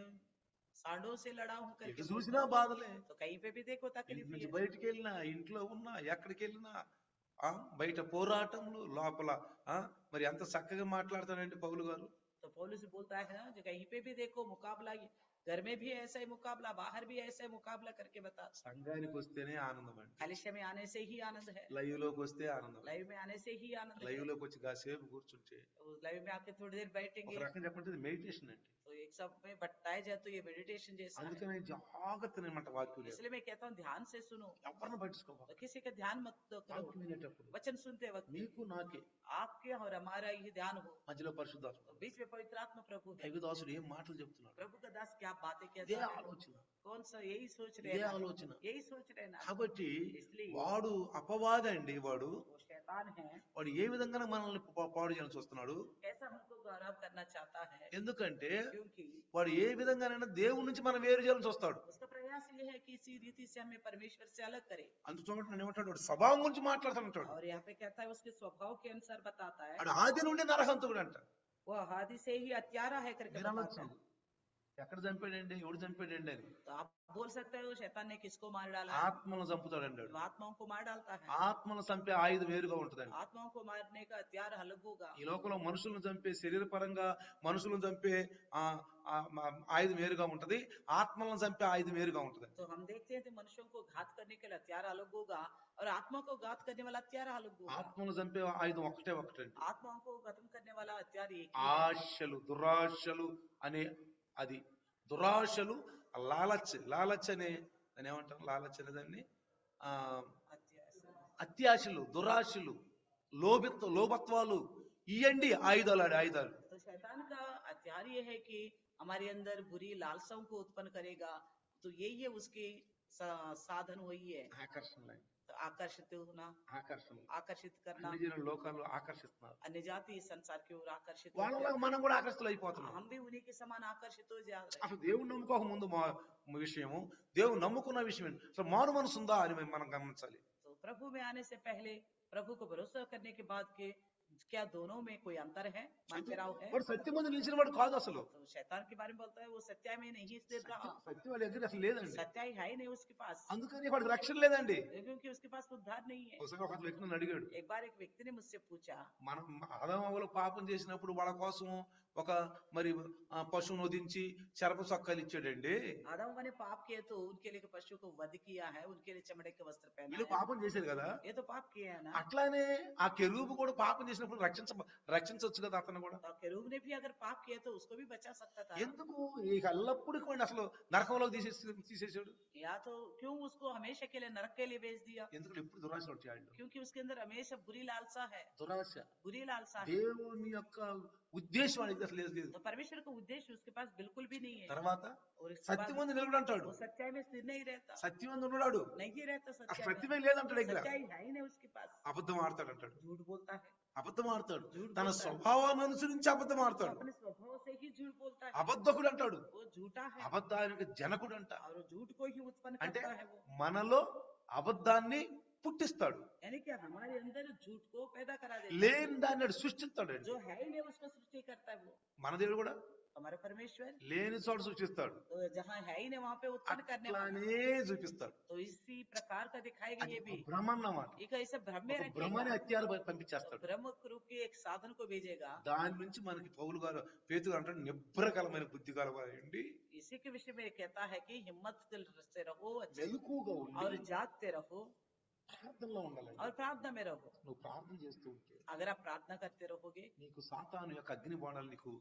सांडों से लड़ा हूं ఎటు करके చూసినా बोलता है। బాధలే. तो कहीं पे भी देखो ఇంటి तकलीफ ही నుంచి है। బయటికి వెళ్ళినా ఇంట్లో ఉన్నా ఎక్కడికి వెళ్ళినా బయట పోరాటములు లోపల మరి ఎంత చక్కగా మాట్లాడతాడంటే పౌలు గారు. तो पौलुस बोलता है ना, जो कहीं पे भी देखो मुकाबला, घर में भी ऐसा ही मुकाबला, बाहर भी ऐसा ही मुकाबला करके बता। సంఘానికి వస్తేనే ఆనందం అండి. कलिशा में आने से ही आनंद है, లైవ్ లోకి వస్తే ఆనందం. लाइव में आने से ही आनंद है। లైవ్ లోకి వచ్చి కాసేపు కూర్చుంటే उस लाइव में आके थोड़ी देर ఒక बैठेंगे రకంగా చెప్పంటే మెడిటేషన్ అండి. तो एक सब में बताया जाए तो ये मेडिटेशन जैसा है। అందుకని జాగ్రత్త అనమాట వాక్యం లేదు. इसलिए मैं कहता हूँ ध्यान से सुनो, ఎవరిని పట్టించుకోవాలి. तो किसी का ध्यान मत दो करो। వాక్యం వినేటప్పుడు वचन सुनते वक्त నీకు నాకే आपके और हमारा ही ध्यान हो। మధ్యలో పరిశుద్ధాత్మ तो बीच में पवित्र आत्मा प्रभु है। దైవదాసుడు ఏం మాటలు చెప్తున్నాడు. प्रभु का दास क्या बातें ఇదే कहता है, ఆలోచన, कौन सा यही सोच रहे ఇదే हैं ना? ఆలోచన. यही सोच रहे हैं ना। కాబట్టి इसलिए వాడు అపవాది అండి. వాడు वो शैतान है, వాడు ఏ విధంగా మనల్ని పాడు చేయాలని చూస్తున్నాడు. कैसा हमको गौरव करना चाहता है, ఎందుకంటే क्योंकि వాడు ఏ విధంగానైనా దేవుడి నుంచి మనం వేరు చేయాలని చూస్తాడు. उसका प्रयास ये है कि इसी रीति से हमें परमेश्वर से अलग करे। అందుచోట నన్ను ఏమంటాడు, వాడు స్వభావం గురించి మాట్లాడుతుంటాడు. और यहाँ पे कहता है उसके स्वभाव के अनुसार बताता है, వాడు ఆది నుండి నరహంతుడు అంట. वो आदि से ही हत्यारा है करके మీరు बताता అనొచ్చు, है। ఎక్కడ చంపాడండి, ఎవడు చంపాడండి అని. तो आप बोल सकते हो शैतान ने किसको मार डाला, ఆత్మలను చంపుతాడండి వాడు. वो आत्माओं को मार डालता है। ఆత్మలను చంపే ఆయుధం వేరుగా ఉంటదండి. आत्माओं को मारने का हथियार अलग होगा। ఈ లోకంలో మనుషులను చంపే శరీర పరంగా మనుషులను చంపే ఆయుధం వేరుగా ఉంటది. ఆత్మలను చంపే ఆయుధం వేరుగా ఉంటది. तो हम देखते हैं कि मनुष्यों को घात करने के लिए हथियार अलग होगा और आत्मा को घात करने वाला हथियार अलग होगा। ఆత్మలను చంపే ఆయుధం ఒకటండి. आत्माओं को खत्म करने वाला हथियार एक ही है। ఆశలు, దురాశలు అనే అది దురాశలు, లాలచ్ అనే దాన్ని ఏమంటాం, లాలచ్ అనే దాన్ని అత్యాశలు, దురాశలు, లోభత్వాలు ఇయండి ఆయుధాలు. तो शैतान का हथियार ये है कि हमारे अंदर बुरी लालसाओं को उत्पन्न करेगा, तो यही है उसकी साधन वही है। ఆకర్షణ, तो आकर्षित होना, आकर्षित करना, అన్ని జనులు లోకాల్లో ఆకర్షిస్తున్నారు. अन्य जाति इस संसार की ओर आकर्षित होते వాళ్ళలాగా हैं। మనం కూడా ఆకర్షితులు అయిపోతున్నాం. हम भी उन्हीं के समान आकर्षित हो जा रहे हैं। అసలు దేవుని నమ్ముకోక ముందు విషయము, దేవుని నమ్ముకున్న విషయం అసలు మారు మనసు ఉందా అని మనం గమనించాలి. तो प्रभु में आने से पहले प्रभु को भरोसा करने के बाद के क्या दोनों में कोई अंतर है, मनफिराव है। వాడు సత్యం ముందు నిలిచిన వాడు కాదు అసలు. तो शैतान के बारे में बोलता है वो सत्य में नहीं स्थिर रहा, సత్యం వాడి దగ్గర అసలు లేదండి. सच्चाई है ही नहीं उसके पास, అందుకని వాడికి రక్షణ లేదండి. क्योंकि उसके पास उद्धार नहीं है। ఒకసారి ఒక వ్యక్తి నన్ను అడిగాడు, एक बार एक व्यक्ति ने मुझसे पूछा, మనం ఆదాము అవ్వలు పాపం చేసినప్పుడు వాళ్ళ కోసం ఒక మరి పశువును వధించి చెరప సొక్కాలు ఇచ్చాడండి. आदम ने पाप किए तो उनके लिए पशु को वध किया है, उनके लिए चमड़े के वस्त्र पहना వీళ్ళు है। పాపం చేశారు కదా. ये तो पाप किए है ना। అట్లానే ఆ కెరూబు కూడా పాపం చేసినప్పుడు రక్షించవచ్చు కదా అతను కూడా. तो केरूब ने भी अगर पाप किया तो उसको भी बचा सकता था। ఎందుకు ఇక ఎల్లప్పుడూ అసలు నరకంలోకి తీసేసాడు. या तो क्यों उसको हमेशा के लिए नरक के लिए भेज दिया, ఎందుకంటే ఎప్పుడు దురాశ వచ్చాడు. क्योंकि उसके अंदर हमेशा बुरी लालसा है, దురాశ बुरी लालसा है। దేవుని యొక్క ఉద్దేశం అనేది అసలు లేదు. तो परमेश्वर का उद्देश्य उसके पास बिल्कुल भी नहीं है। తర్వాత और इसके సత్యం बाद ముందు నిలబడి అంటాడు, वो सच्चाई में स्थिर नहीं रहता, సత్యం ముందు ఉన్నాడు, नहीं रहता ఆ सच्चाई में। సత్యమే లేదంటాడు. దగ్గర सच्चाई है ही नहीं उसके पास, అబద్ధం ఆడతాడు అంటాడు. झूठ बोलता है। అబద్ధం ఆడతాడు. झूठ తన बोलता है, స్వభావాన్ని అనుసరించి అబద్ధం वो ఆడతాడు. अपने स्वभाव से ही झूठ बोलता है, అబద్ధకుడు అంటాడు. वो झूठा है అబద్ధానికి జనకుడు అంట. और वो झूठ को ही उत्पन्न అంటే करता है वो, మనలో అబద్ధాన్ని పుట్టిస్తాడు. यानी कि हमारे अंदर झूठ को पैदा करा देता है, లేని దాన్ని వాడు సృష్టిస్తాడు. जो है ही नहीं उसको सृष्टि करता है वो। మన దేవుడు కూడా हमारा परमेश्वर లేని చోట సృష్టిస్తాడు, तो जहाँ है ही नहीं वहां पे उत्पन्न करने वाला, అట్లానే చూపిస్తాడు. तो इसी प्रकार का दिखाएगा ये भी, భ్రమ అన్నమాట. एक ऐसे भ्रम में భ్రమని रखेगा, హత్యాలు పంపించేస్తాడు. ब्रह्म रूप के एक साधन को भेजेगा। దాని నుంచి మనకి పౌలు గారు పేతురు అంటాడు, నిబ్బరకలమైన బుద్ధి కలవాలండి, इसी के विषय में कहता है कि हिम्मत से रहो, మెలకువగా और ఉండి जागते रहो, ప్రార్థనలో ఉండాలండి. और प्रार्थना में रहो। నువ్వు ప్రార్థన చేస్తూ ఉంటే अगर आप प्रार्थना करते रहोगे నీకు సాతాను యొక్క అగ్ని బాణాలు నీకు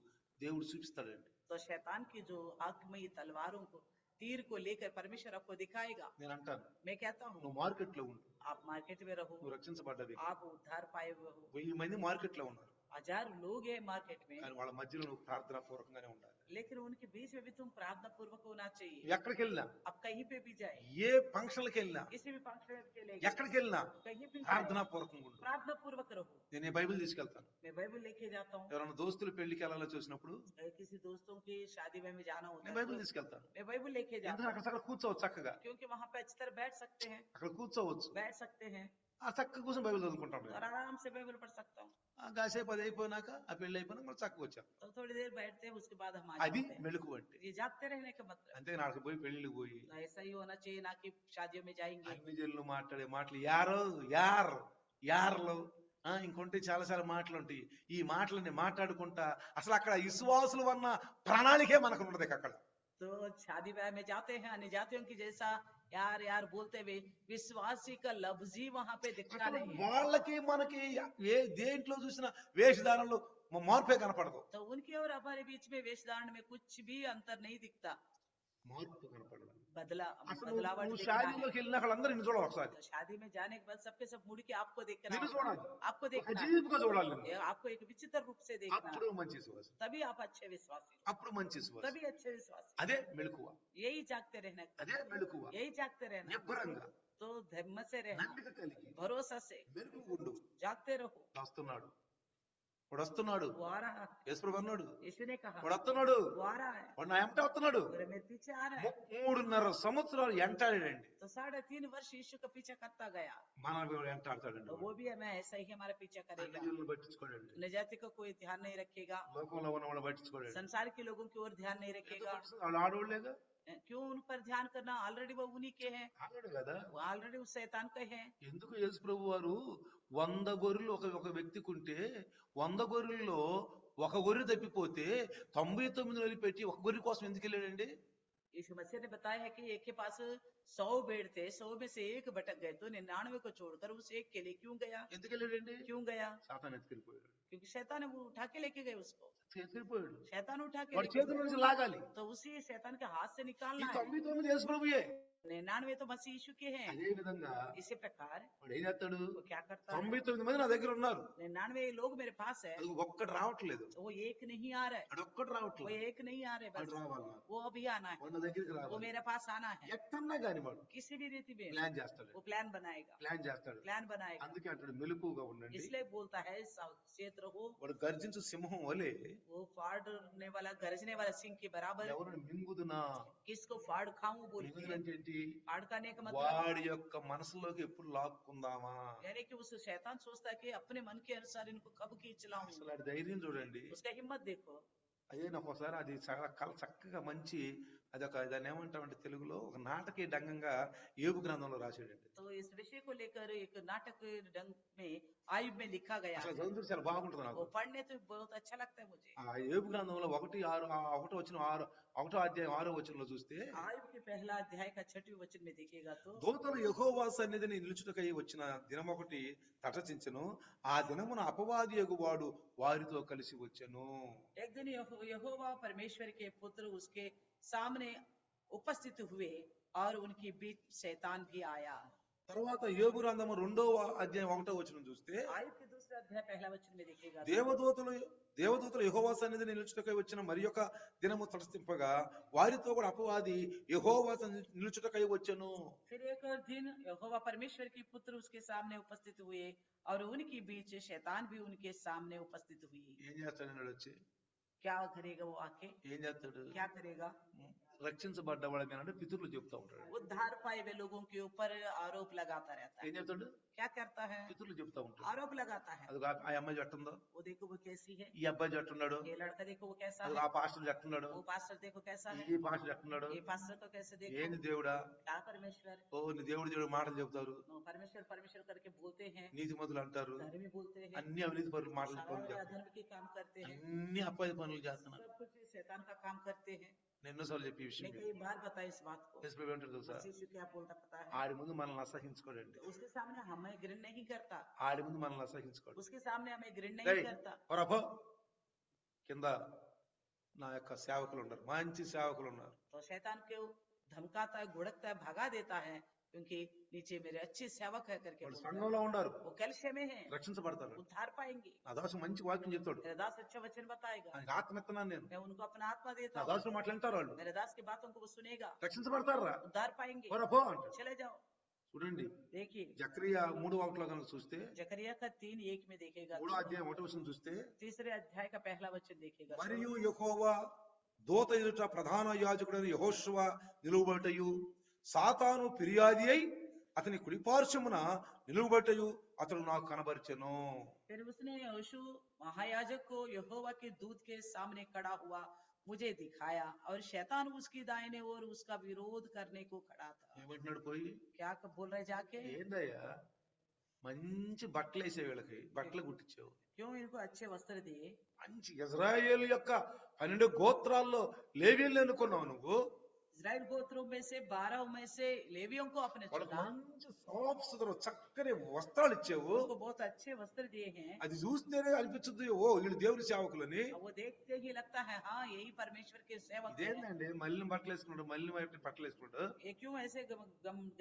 దేవుడు చూపిస్తాడండి. तो शैतान की जो आगमयी तलवारों को, तीर को लेकर परमेश्वर आपको दिखाएगा। నేను అంటాను, मैं कहता हूँ నువ్వు మార్కెట్ లో ఉండు, आप मार्केट में रहो, నువ్వు రక్షించబడ్డది. आप उद्धार पाए हुए हो, 1000 మంది మార్కెట్ లో ఉన్నారు, 1000 लोग हैं मार्केट में, కానీ వాళ్ళ మధ్యలో నువ్వు ప్రార్థనా పూర్వకంగానే ఉండాలి. लेकिन उनके बीच में भी तुम प्रार्थना पूर्वक होना चाहिए। నువ్వు ఎక్కడికి వెళ్ళినా, आप कहीं पे भी जाए, ఏ ఫంక్షన్లకు వెళ్ళినా, किसी भी फंक्शन के लिए ఎక్కడికి వెళ్ళినా कहीं भी जाए, ప్రార్థనా పూర్వకంగా ఉండు. प्रार्थना पूर्वक रहो। నేను ఈ బైబిల్ తీసుకెళ్తాను. मैं बाइबल लेके जाता हूँ, ఎవరైనా దోస్తులు పెళ్లికి వెళ్ళాలో చూసినప్పుడు किसी दोस्तों की शादी में जाना होता నేను है బైబిల్ तो తీసుకెళ్తాను. मैं बाइबल लेके जाता ఎందుకంటే हूँ, అక్కడ కూర్చోవచ్చు చక్కగా, क्योंकि वहां पे अच्छी तरह बैठ सकते हैं, అక్కడ కూర్చోవచ్చు, बैठ सकते हैं ఆ చక్కగా కూర్చొని బైబిల్ చదువుకుంటాం. और आराम से बाइबल पढ़ सकता हूँ। కాసేపు అది అయిపోయినాక ఆ పెళ్లి అయిపోయినాక మనం చక్కగా వచ్చాం. तो थोड़ी देर बैठते हैं, उसके बाद हम आ అది जाते हैं। మెళుకు అంటే. ये जागते रहने का मतलब, అంతే నాకు పోయి పెళ్లికి పోయి तो ऐसा ही होना चाहिए, ना कि शादियों में जाएंगे అన్ని జల్లు మాట్లాడే మాటలు యార్లు ఇంకొంటే చాలా చాలా మాటలు ఉంటాయి. ఈ మాటలని మాట్లాడుకుంటా అసలు అక్కడ విశ్వాసులు అన్న ప్రణాళికే మనకు ఉండదు. అక్కడ तो शादी ब्याह में जाते हैं, अन्य जातियों की जैसा यार यार बोलते हुए विश्वासी का लफ्ज ही वहां पे दिखता అసలు नहीं है। వాళ్ళకి మనకి ఏ దేంట్లో చూసినా వేషధారణలో మార్పే కనపడదు. तो उनके और हमारे बीच में वेशधारण में कुछ भी अंतर नहीं दिखता, మార్పు కనపడదు. అసలు बदलावट నువ్వు दिखना है। షాదీలోకి వెళ్ళినా వాళ్ళందరూ నిన్ను చూడాలి. ఒకసారి तो शादी में जाने के बाद सबके सब मुड़ के आपको देखना నిన్ను होगा, చూడాలి, आपको देखना है, అజీబ్గా చూడాలి నిన్ను. आपको एक विचित्र रूप से देखना, అప్పుడు మంచి విశ్వాసం, तभी आप अच्छे विश्वासी, అప్పుడు మంచి విశ్వాసం. तभी अच्छे विश्वासी। అదే మెలకువ, यही जागते रहना, అదే మెలకువ. यही जागते रहना, నిబ్బరంగా तो धर्म से रहना, నమ్మిక కలిగి भरोसा से మెలకువగా ఉండు. जागते रहो। వస్తున్నాడు, వాడు వస్తున్నాడు, वो आ रहा है, యేసుప్రభు అన్నాడు, यीशु ने कहा వాడు వస్తున్నాడు, वो आ रहा है, వాడు నా ఎంట వస్తున్నాడు. मेरे मेरे पीछे आ रहा है। 3.5 సంవత్సరాలు ఎంటాడాడండి. तो 3.5 वर्ष यीशु का पीछा करता गया, మన ఎంటాడతాడండి. तो वो भी हमें ऐसा ही हमारा पीछा करेगा। అన్యజనులను పట్టించుకోడండి, नजाति को कोई ध्यान नहीं रखेगा, లోకంలో ఉన్న వాళ్ళని పట్టించుకోడండి. संसार के लोगों की ओर ध्यान नहीं रखेगा। వాళ్ళు ఆడవాళ్ళేగా, क्यों उन पर ध्यान करना, ऑलरेडी वो उन्हीं के हैं, ఆడాడు కదా. वो ऑलरेडी उस शैतान के हैं। ఎందుకు యేసు ప్రభు వారు 100 గొర్రెలు ఒక వ్యక్తికి ఉంటే 100 గొర్రెల్లో ఒక గొర్రె తప్పిపోతే 99 వదిలిపెట్టి ఒక గొర్రె కోసం ఎందుకు వెళ్ళాడండి? यीशु मसीह ने बताया है कि एक के पास 100 भेड़ थे, 100 में से एक भटक गए, तो 99 को छोड़कर उस एक के लिए क्यों गया? ఎందుకు వెళ్ళాడండి? क्यों गया? సాతాను ఎత్తుకెళ్ళిపోయాడు. क्योंकि शैतान ने वो उठा के लेके गए उसको, ఎత్తుకెళ్ళిపోయాడు. शैतान उठा के వాడి लेके చేతుల गए, నుంచి లాగాలి. तो उसी शैतान के हाथ से ఈ निकालना है। 99 యేసు ప్రభుయే. 99 तो मसीह यीशु के हैं। అదే విధంగా इसी प्रकार వాడు ఏం చేస్తాడు? वो क्या करता है? 99 మంది నా దగ్గర ఉన్నారు, 99 लोग मेरे पास है, అది ఒక్కటి రావట్లేదు, वो एक नहीं आ रहा है, అది ఒక్కటి वो రావట్లేదు. एक नहीं आ रहे, వాడు बस రావాలి, वो अभी आना है, వాడు నా దగ్గరికి वो రావాలి. मेरे पास आना है। ఎట్టన్నా కాని వాడు किसी भी रीति में ప్లాన్ చేస్తాడు, वो प्लान बनाएगा, ప్లాన్ చేస్తాడు. అందుకే అంటాడు మెలకువగా ఉండండి. इसलिए बोलता है सचेत रहो। వాడు గర్జించు సింహం వలె वो फाड़ने वाला, गरजने वाला सिंह के बराबर, ఎవరిని మింగుదునా. किसको फाड़ खाऊं बोलती है। మింగుదంటే ఏంటి? फाड़ खाने का मतलब వాడి యొక్క మనసులోకి ఎప్పుడు లాక్కుందామా. यानी कि उस शैतान सोचता है कि अपने मन के अनुसार इनको कब खींच लाऊं। అసలు ఆడి ధైర్యం చూడండి. उसका हिम्मत देखो। అదే నాకు ఒకసారి అది చాలా చక్కగా మంచి అదొక దాన్ని ఏమంటామంటే తెలుగులో ఒక నాటకీయంగా యోబు గ్రంథంలో రాశాడండి. तो इस विषय को लेकर एक नाटक ढंग में आयुब में लिखा गया అసలు है। చదువుతుంటే చాలా బాగుంటుంది నాకు. वो पढ़ने तो बहुत अच्छा लगता है मुझे। ఆ యోబు గ్రంథంలో 1 అధ్యాయం 6వ వచనంలో చూస్తే आयुब के पहला अध्याय का 6वें वचन में देखिएगा तो దూతలు యెహోవా సన్నిధిని నిలుచుటకై వచ్చిన దినం ఒకటి తటచించెను. ఆ దినమున అపవాది యెగోవాడు వారితో కలిసి వచ్చెను. एक दिन यहोवा परमेश्वर के पुत्र उसके सामने उपस्थित हुए और उनके बीच शैतान भी आया। తర్వాత యోబు గ్రంథము 2వ అధ్యాయం 1వ వచనం చూస్తే आयत के दूसरा अध्याय पहला वचन में देखिएगा तो, దేవదూతలు యెహోవా సన్నిధిని నిలుచుటకై వచ్చిన మరి యొక్క దినము తటస్థింపగా వారితో కూడా అపవాది యెహోవా సన్నిధిని నిలుచుటకై వచ్చెను. फिर एक और दिन यहोवा परमेश्वर की पुत्र उसके सामने उपस्थित हुए और उनकी बीच शैतान भी उनके सामने उपस्थित हुई। ఏం చేస్తాడు వచ్చి? क्या करेगा वो आके? ఏం చేస్తాడు? क्या करेगा? రక్షించబడ్డ వాళ్ళ మీద పితరులు చెప్తా ఉంటాడు. उद्धार पाए हुए लोगों के ऊपर आरोप लगाता रहता ఏం है। చేస్తాడు? क्या करता है? పితరులు చెప్తా ఉంటాడు. आरोप लगाता है। అది ఆ అమ్మాయి జట్టుందో, वो देखो वो कैसी है, ఈ అబ్బాయి జట్టున్నాడు, ये लड़का देखो वो कैसा అది है, ఆ పాస్టర్ జట్టున్నాడు, वो पास्टर देखो कैसा है, ఈ పాస్టర్ జట్టున్నాడు. ये पास्टर को कैसे देखो। ఏంది దేవుడా? क्या परमेश्वर? ఓ నీ దేవుడు దేవుడు మాటలు చెప్తారు, नो, परमेश्वर परमेश्वर करके बोलते हैं, నీతిమంతులు అంటారు, धर्मी बोलते हैं, అన్ని అవినీతి పనులు మాటలు పనులు सारा చేస్తారు, अधर्म के काम करते हैं, అన్ని అప్పాయి పనులు చేస్తున్నారు. सब कुछ शैतान का काम करते हैं। నేను ఎన్నోసార్లు చెప్పి ఈ విషయం मैं कई बार बताया इस बात को। యేసు ప్రభు ఏమంటాడు తెలుసా? मसीह यीशु क्या बोलता पता है? ఆడి ముందు మనల్ని అసహించుకోడండి, उसके सामने हमें घृण नहीं करता, ఆడి ముందు మనల్ని అసహించుకోడు. उसके सामने हमें घृण ఏయ్, नहीं करता। పొరపో కింద నా యొక్క సేవకులు ఉన్నారు, మంచి సేవకులు ఉన్నారు, तो शैतान को धमकाता है, घुड़कता है, भगा देता है, क्योंकि नीचे मेरे अच्छे सेवक है करके వాళ్ళు बोलता है। సంఘంలో ఉన్నారు, वो कलशे में है, రక్షించబడతారు. उद्धार पाएंगे। నా దాసు మంచి వాక్యం చెప్తాడు, मेरा दास अच्छा वचन बताएगा, ఆయనకి ఆత్మ ఇస్తున్నాను నేను, मैं उनको अपना आत्मा देता నా हूँ, దాసులు మాట్లాడతారు, వాళ్ళు मेरे दास की बातों को वो सुनेगा, రక్షించబడతారా? उद्धार पाएंगे। పొరపో అంటారు. चले जाओ। చూడండి देखिए జకరియా 3వ కనుక చూస్తే, जकरिया का 3:1 में देखेगा, 3వ అధ్యాయం 1వ వచనం చూస్తే, तीसरे अध्याय का पहला वचन देखेगा। మరియు యెహోవా దూత ఎదుట ప్రధాన యాజకుడైన యెహోషువ నిలువబట్టయు సాతాను ఫిర్యాది అయి అతని కుడిపార్శ్వమున నిలువబట్టయు అతడు నాకు కనబరిచెను. फिर उसने यहोशू महायाजक को यहोवा के दूत के सामने खड़ा हुआ मुझे दिखाया, और शैतान उसकी दाहिने ओर उसका विरोध करने को खड़ा था। ఏమంటున్నాడు పోయి? क्या बोल रहे जाके? ఏందయ్యా మంచి బట్టలు వేసే వీళ్ళకి బట్టలు కుట్టించావు, क्यों इनको अच्छे वस्त्र दिए? మంచి ఇజ్రాయేలు యొక్క 12 గోత్రాల్లో లేవీయులను ఎన్నుకున్నావు నువ్వు, इजराइल गोत्रों में से 12 में से लेवियों को अपने వాళ్ళకి चुना, మంచి సాఫ్సుదరు చక్కని వస్త్రాలు ఇచ్చావు. उनको बहुत अच्छे वस्त्र दिए हैं। అది చూస్తేనే అనిపించదు ఓ వీళ్ళు దేవుని సేవకులని. और वो देखते ही लगता है हाँ यही परमेश्वर के सेवक हैं। ఇదేంటండి మళ్ళీ బట్టలు వేసుకున్నాడు, మళ్ళీ బట్టలు వేసుకున్నాడు, ये क्यों ऐसे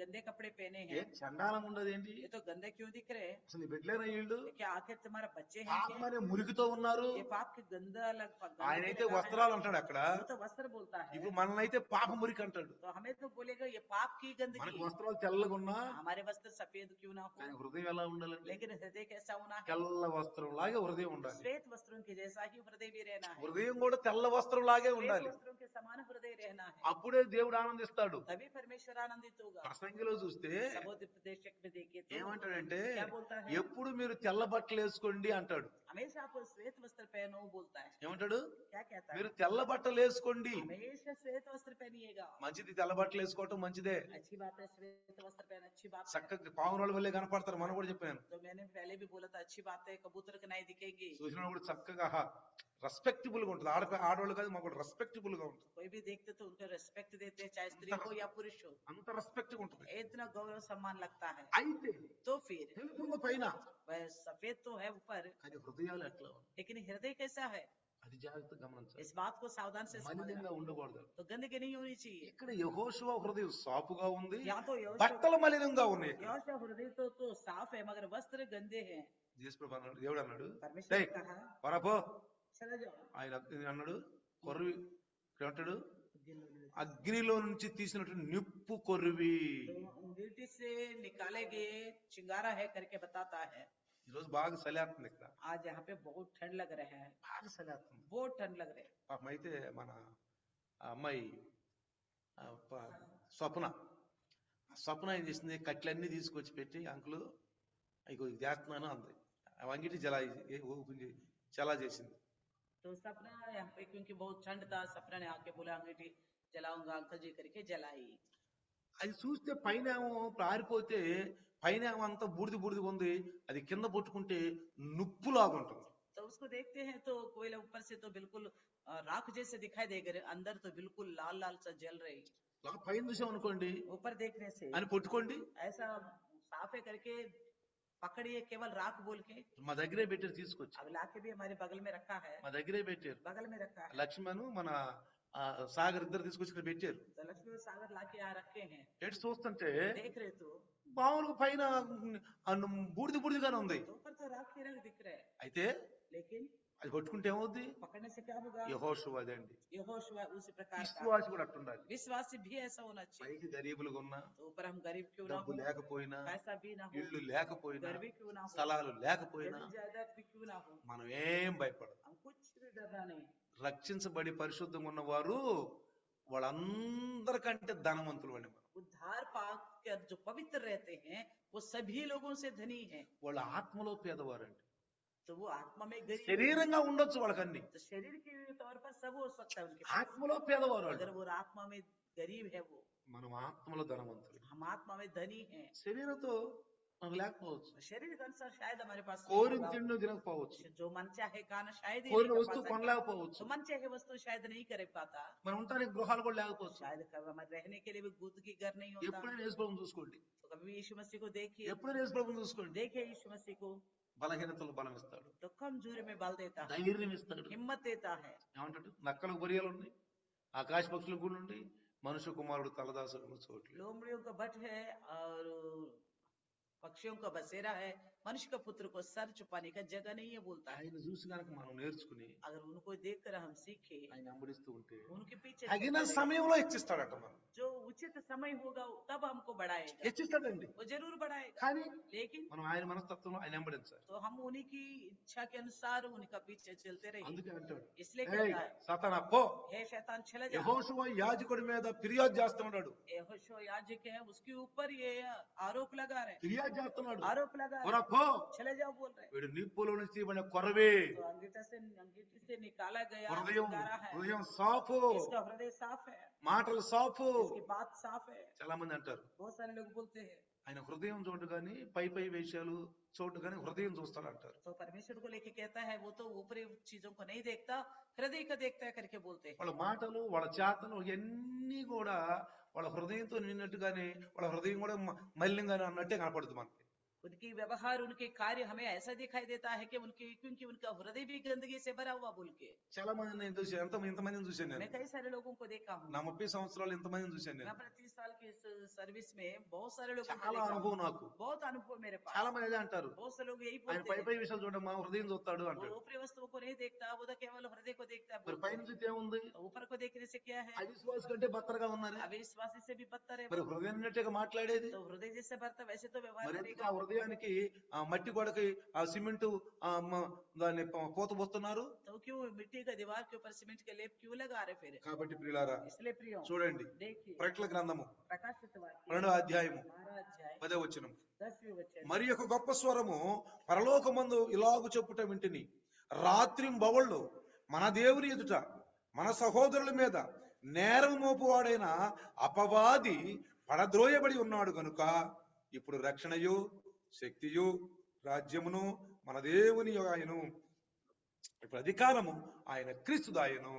गंदे कपड़े पहने ఏ हैं? చండాలంగా ఉండదు ఏంటి? ये तो गंदे क्यों दिख रहे हैं? అసలు బిడ్డలేనా వీళ్ళు? ये क्या आखिर तुम्हारा बच्चे हैं क्या? పాపమనే మురికితో ఉన్నారు. ये पाप के गंदा ఆయనైతే వస్త్రాలు అంటాడు అక్కడ, वो तो वस्त्र बोलता है, ఇప్పుడు మనల్ని పాప మురికి అంటాడు. तो हमें तो बोलेगा ये पाप की మనకు गंदगी। వస్త్రాలు తెల్లగా ఉన్నా हमारे वस्त्र सफेद क्यों ना हो, ఆయన హృదయం ఎలా ఉండాలండి? लेकिन हृदय कैसा होना है? తెల్ల వస్త్రం లాగే హృదయం ఉండాలి. श्वेत वस्त्रों के जैसा ही हृदय भी रहना है। హృదయం కూడా తెల్ల వస్త్రం లాగే श्वेत ఉండాలి. वस्त्रों के समान हृदय रहना है, అప్పుడే దేవుడు ఆనందిస్తాడు. तभी परमेश्वर आनंदित होगा। ప్రసంగిలో చూస్తే सबोपदेशक में देखिए तो ఏమంటాడంటే क्या बोलता है? ఎప్పుడు మీరు తెల్ల బట్టలు వేసుకోండి అంటాడు. हमेशा आप श्वेत वस्त्र पहनो बोलता है। ఏమంటాడు? क्या कहता है? మీరు తెల్ల బట్టలు వేసుకోండి. हमेशा श्वेत वस्त्र पहनिएगा। మంచిది, తెల్ల బట్టలు వేసుకోవటం మంచిదే. अच्छी बात है, श्वेत वस्त्र पहन अच्छी बात है। చక్కగా పావురాళ్ళ వల్లే కనపడతారు, మనం కూడా చెప్పాను. तो मैंने पहले भी बोला था अच्छी बात है, कबूतर की नहीं दिखेगी। చూసిన కూడా చక్కగా రెస్పెక్టబుల్ గా ఉంటుంది. ఆడవాళ్ళు కాదు, మాకు రెస్పెక్టబుల్ గా ఉంటుంది. कोई भी देखते तो उनको रेस्पेक्ट देते हैं, चाहे स्त्री हो या पुरुष हो, అంత రెస్పెక్ట్ గా ఉంటుంది. इतना गौरव सम्मान लगता है। అయితే तो फिर తెలుగులో పైన वह सफेद तो है ऊपर, కానీ హృదయాలు ఎట్లా ఉన్నాయి? लेकिन हृदय कैसा है, అది జాగ్రత్తగా గమనించాలి. इस बात को सावधान से समझना। మలినంగా ఉండకూడదు. तो गंदगी नहीं होनी चाहिए। ఇక్కడ యెహోషువ హృదయం సాపుగా ఉంది, यहाँ तो బట్టలు మలినంగా ఉన్నాయి. ఇక్కడ यहोशू हृदय तो साफ है, मगर वस्त्र गंदे हैं। యేసుప్రభు అన్నాడు, దేవుడు అన్నాడు, परमेश्वर ने कहा పరపో चला जाओ। ఆయన అన్నాడు, కొర్రి ఏమంటాడు? అగ్నిలో నుంచి తీసినటువంటి నిప్పు కొర్రివి. तो ड्यूटी से निकाले गए चिंगारा है करके बताता है। ఈరోజు బాగా చలేస్తుంది ఇక్కడ, आज यहाँ पे बहुत ठंड लग रहा है, బాగా చలేస్తుంది. बहुत ठंड लग रहा है। పాపం అయితే మన ఆ అమ్మాయి స్వప్న ఏం చేసింది, కట్లన్నీ తీసుకొచ్చి పెట్టి అంకులు అవి చేస్తున్నాను అంది. వంగిటి చలా చేసింది. तो सपना यहाँ पे क्योंकि बहुत ठंड था, सपना ने आके बोला अंगीठी जलाऊंगा अंकल जी करके जलाई। అది చూస్తే పైన ఏమో పారిపోతే పైన ఏమో అంతా బూడిది బూడిది ఉంది, అది కింద పట్టుకుంటే నుప్పులాగుంటుంది. तो उसको देखते हैं तो कोयला ऊपर से तो बिल्कुल राख जैसे दिखाई देगा, अंदर तो बिल्कुल लाल लाल सा जल रही। పైన చూసాం అనుకోండి ऊपर देखने से అని పట్టుకోండి, ऐसा साफे करके पकड़िए केवल राख बोल के। మా దగ్గరే పెట్టారు తీసుకొచ్చి, अब लाके भी हमारे बगल में रखा है, మా దగ్గరే పెట్టారు. बगल में रखा है। లక్ష్మణు మన ఆ సాగర్ ఇద్దరు తీసుకొచ్చి ఇక్కడ పెట్టారు. तो लक्ष्मी और सागर लाके यहाँ रखे हैं, ఎటు చూస్తుంటే देख रहे तो మామూలుగా పైన బూడిద బూడిదగానే ఉంది. तो ऊपर तो राख के रंग दिख रहे हैं, అయితే लेकिन అది పట్టుకుంటే ఏమవుద్ది? पकड़ने से क्या होगा? యెహోషువ అదండి. यहोशुआ उसी प्रकार का విశ్వాసి కూడా అట్టుండాలి. विश्वासी भी ऐसा होना चाहिए। పైకి గరీబులుగా ఉన్నా, तो ऊपर हम गरीब क्यों ना డబ్బు हो, లేకపోయినా, पैसा भी ना हो, ఇల్లు లేకపోయినా, घर भी क्यों ना हो, స్థలాలు లేకపోయినా जमीन जायदाद भी क्यों ना हो, మనం ఏం భయపడదు. हम कुछ भी डरना नहीं। రక్షించబడి పరిశుద్ధంగా ఉన్నవారు వాళ్ళందరికంటే ధనవంతులు అండి. మనం उद्धार पाक कर जो पवित्र रहते हैं वो सभी लोगों से धनी हैं। వాళ్ళ ఆత్మలో పేదవారండి. तो वो आत्मा में गरीब, శరీరంగా ఉండొచ్చు వాళ్ళకన్నీ, तो शरीर के तौर पर सब हो सकता है उनके पास। ఆత్మలో పేదవారు వాళ్ళు. अगर वो आत्मा में गरीब है वो, మనం ఆత్మలో ధనవంతులు. हम आत्मा में धनी हैं। శరీరంతో మనకు లేకపోవచ్చు, शरीर के अनुसार शायद हमारे पास नहीं కోరిన होगा। తిండి తినకపోవచ్చు, जो मन चाहे खाना शायद ही కోరిన नहीं कर వస్తువు पाता है। కొనలేకపోవచ్చు, तो मन चाहे वस्तु शायद नहीं कर पाता, మనం ఉండడానికి గృహాలు కూడా లేకపోవచ్చు. शायद कभी हमारे रहने के लिए भी खुद की घर नहीं होता। ఎప్పుడైనా యేసు ప్రభువుని చూసుకోండి, तो कभी भी यीशु मसीह को देखिए, ఎప్పుడైనా యేసు ప్రభువుని చూసుకోండి. देखिए यीशु मसीह को, బలహీనతలు బలం ఇస్తాడు, तो कमजोरी में बल देता है, ధైర్యం ఇస్తాడు. हिम्मत देता है। ఏమంటాడు? నక్కలకు బొరియలు ఉన్నాయి, ఆకాశ పక్షులకు కూడా ఉండి, మనుష్య కుమారుడు తలదాసుకున్న చోట్లు. लोमड़ियों का बट है और पक्षियों का बसेरा है, मनुष्य का पुत्र को सर छुपाने का जगह नहीं है बोलता है। ఆయన చూసి కనుక మనం నేర్చుకుని अगर उनको देखकर हम सीखे, ఆయన వెంబడిస్తూ ఉంటే उनके पीछे తగిన चलते रहे, సమయంలో హెచ్చిస్తాడట. మనం जो उचित समय होगा तब हमको बढ़ाएगा, హెచ్చిస్తాడండి. वो जरूर बढ़ाएगा। కానీ लेकिन మనం ఆయన మనస్తత్వంలో ఆయన వెంబడించాలి. तो हम उन्हीं की इच्छा के अनुसार उनका पीछे चलते रहिए। అందుకే అంటాడు, इसलिए ఏయ్ कहता है, సాతానా పో, हे शैतान चला जा। యెహోషువ యాజకుడి మీద ఫిర్యాదు చేస్తున్నాడు, यहोशू याजक है, उसके ऊपर ये आरोप लगा रहे हैं, ఫిర్యాదు చేస్తున్నాడు. आरोप लगा रहे పోరా हैं, పో, चले जाओ बोल रहे हैं। వీడు నిప్పులో నుంచి తీయబడిన కొరవే, तो अंगीठी से निकाला गया హృదయం अंगारा है, హృదయం సాఫు, इसका हृदय साफ है, మాటలు సాఫు. इसकी बात साफ है। చాలా మంది అంటారు बहुत सारे लोग बोलते हैं ఆయన హృదయం చూడు కానీ పై పై విషయాలు చూడు కానీ హృదయం చూస్తాడు అంటారు. तो परमेश्वर को लेके कहता है वो तो ऊपरी चीजों को नहीं देखता, हृदय का देखता है करके बोलते हैं। వాళ్ళ మాటలు వాళ్ళ చేతలు ఇవన్నీ కూడా వాళ్ళ హృదయంతో నిన్నట్టుగానే వాళ్ళ హృదయం కూడా మలినంగానే అన్నట్టే కనపడుతుంది మనకి. उनकी व्यवहार, उनके कार्य हमें ऐसा दिखाई देता है कि उनकी, क्योंकि उनका हृदय भी गंदगी से भरा हुआ बोल के। చాలా మందిని నేను చూసాను, ఎంతమందిని చూశాను मैं నేను. कई सारे लोगों को देखा हूँ, నా 30 సంవత్సరాలు ఎంతమందిని చూశాను मैं నేను. अपने 30 साल की इस सर्विस में बहुत सारे लोगों को చాలా देखा हूँ, అనుభవం నాకు. बहुत अनुभव मेरे पास। చాలా మంది అదే అంటారు, बहुत से लोग यही ఆయన बोलते పై हैं, పై విషయాలు చూడమ్మా హృదయం చూస్తాడు वो అంటాడు. ऊपरी वस्तुओं को नहीं देखता, वो तो केवल हृदय को देखता है మరి बोलते పైన हैं। చూస్తే ఏముంది? तो ऊपर को देखने से क्या है? అవిశ్వాసి కంటే బత్తరగా ఉన్నారు. अविश्वासी से भी बदतर है మరి वो। హృదయం నిన్నట్టుగా మాట్లాడేది. तो हृदय जैसे भरता वैसे तो व्यवहार మరి करेगा। ఆ హృదయానికి ఆ మట్టి గోడకి ఆ సిమెంట్ దాన్ని పూత పోస్తున్నారు. तो क्यों मिट्टी का दीवार के ऊपर सीमेंट के लेप क्यों लगा रहे फिर? కాబట్టి ప్రియులారా इसलिए प्रियो చూడండి, देखिए ప్రకటన గ్రంథము प्रकाशित वाक्य 2వ అధ్యాయము 12 अध्याय 10వ వచనం. 10वें वचन। మరి ఒక గొప్ప స్వరము పరలోకమందు ఇలాగు చెప్పుట వింటిని, రాత్రింబవళ్ళు మన దేవుని ఎదుట మన సహోదరుల మీద నేరం మోపువాడైన అపవాది పడద్రోయబడి ఉన్నాడు గనుక ఇప్పుడు రక్షణయు శక్తియు రాజ్యమును మన దేవుని ఆయను, ఇప్పుడు అధికారము ఆయన క్రీస్తుదాయను.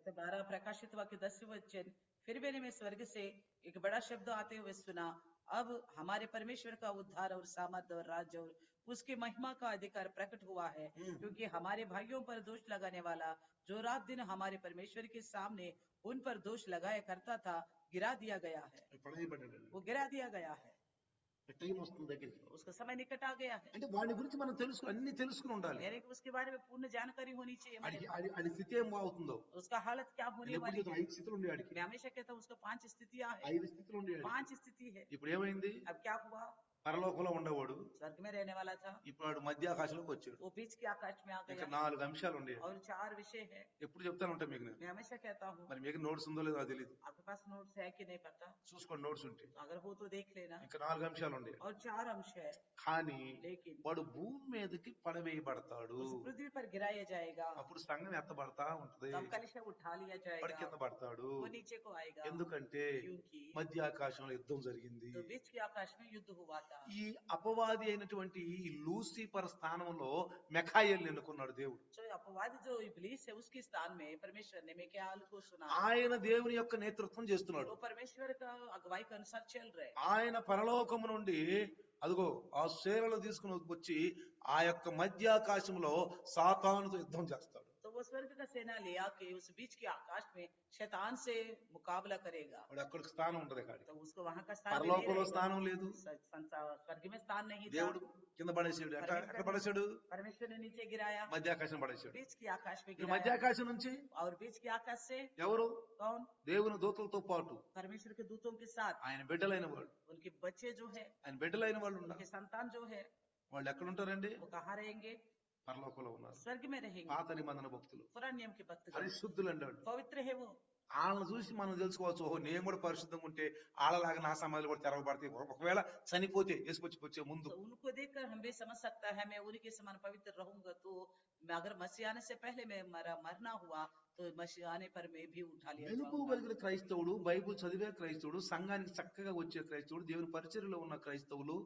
12 प्रकाशित वाक्य 10वें वचन। फिर मैंने में स्वर्ग से एक बड़ा शब्द आते हुए सुना, अब हमारे परमेश्वर का उद्धार और सामर्थ और राज्य और उसकी महिमा का अधिकार प्रकट हुआ है, क्योंकि हमारे भाइयों पर दोष लगाने वाला जो रात दिन हमारे परमेश्वर के सामने उन पर दोष लगाया करता था, गिरा दिया गया है। वो गिरा दिया गया है, టైం వస్తుంది దగ్గరికి. उसका समय निकट आ गया है। అంటే వాడి గురించి మనం అన్ని తెలుసుకుని ఉండాలి. यानी कि उसके बारे में पूर्ण जानकारी होनी चाहिए हमारे पास। అది స్థితి ఏం అవుతుందో. उसका हालत क्या होने वाली है। 5 స్థితులు ఉండే వాడికి, मैं हमेशा कहता हूँ उसका 5 स्थितियां है, 5 స్థితులు ఉండే వాడికి. 5 स्थिति है। ఇప్పుడు ఏమైంది? अब क्या हुआ? పరలోకంలో ఉండేవాడు स्वर्ग में रहने वाला था, ఇప్పుడు వాడు మధ్య ఆకాశంలోకి వచ్చాడు. वो बीच के आकाश में आ ఇంకా गया 4 అంశాలు ఉండే. और 4 विषय है। ఎప్పుడు చెప్తాను ఉంటా మీకు నేను. मैं हमेशा कहता हूँ, మరి మీకు నోట్స్ ఉందో లేదో అది తెలియదు, आपके पास नोट्स है कि नहीं पता, చూసుకోండి నోట్స్ ఉంటే. तो अगर हो तो देख लेना। ఇంకా 4 అంశాలు ఉండే. और 4 अंश है, కానీ लेकिन వాడు భూమి మీదకి పడవేయబడతాడు. उस पृथ्वी पर गिराया जाएगा, అప్పుడు సంఘం ఎత్తబడతా ఉంటది, तब कलश उठा लिया వాడు కింద जाएगा, పడతాడు. वो नीचे को आएगा। ఎందుకంటే क्योंकि మధ్య ఆకాశంలో యుద్ధం జరిగింది. तो बीच के आकाश में युद्ध हुआ था। ఈ అపవాది అయినటువంటి ఈ లూసిఫర్ స్థానంలో మెఖాయేల్ ఎన్నుకున్నాడు దేవుడు. जो अपवाद जो इब्लीस है उसके स्थान में परमेश्वर ने मिकाएल को सुना। ఆయన దేవుని యొక్క నేతృత్వం చేస్తున్నాడు. वो परमेश्वर का अगुवाई के अनुसार चल रहे। ఆయన పరలోకము నుండి అదిగో ఆ శేరలు తీసుకుని వచ్చి ఆ యొక్క మధ్య ఆకాశంలో సాతానుతో యుద్ధం చేస్తాడు. तो वो वो स्वर्ग का सेना ले आके उस बीच के आकाश में शैतान से मुकाबला करेगा, వాడు అక్కడికి స్థానం ఉంటది కాడికి. तो उसको वहां का स्थान भी नहीं పరలోకంలో रहेगा। స్థానం లేదు. स्वर्ग में स्थान नहीं था। దేవుడు కింద పడేసాడు. ఎక్కడ పడేసాడు? परमेश्वर ने नीचे गिराया, మధ్యాకాశం పడేసాడు. बीच की आकाश में ఇప్పుడు गिराया, మధ్యాకాశం నుంచి और बीच की आकाश से ఎవరు? कौन? దేవుని దూతలతో పాటు परमेश्वर के दूतों के साथ ఆయన బిడ్డలైన వాళ్ళు, उनके बच्चे जो है, ఆయన బిడ్డలైన వాళ్ళు ఉన్నారు. उनके संतान जो है, వాళ్ళు ఎక్కడ ఉంటారండి? वो कहाँ रहेंगे? పరలోకంలో ఉన్నారు. स्वर्ग में रहेंगे। పాత నిబంధన భక్తులు, पुराने नियम के भक्त పరిశుద్ధులు అండి వాళ్ళు. पवित्र है वो। వాళ్ళని చూసి మనం తెలుసుకోవచ్చు, ఓహో నేను కూడా పరిశుద్ధంగా ఉంటే వాళ్ళలాగా నా సమాధులు కూడా తెరవబడతాయి. ఒకవేళ చనిపోతే వేసుకొచ్చి వచ్చే ముందు तो उनको देखकर हम भी समझ सकता है मैं उनके समान पवित्र रहूंगा, तो मैं अगर मसीह आने से पहले मैं मरना हुआ तो मसीह आने पर मैं भी उठा लिया మెలుపు जाऊंगा। కలిగిన క్రైస్తవుడు, బైబుల్ చదివే క్రైస్తవుడు, సంఘానికి చక్కగా వచ్చే క్రైస్తవుడు, దేవుని పరిచర్యలో ఉన్న క్రైస్తవులు,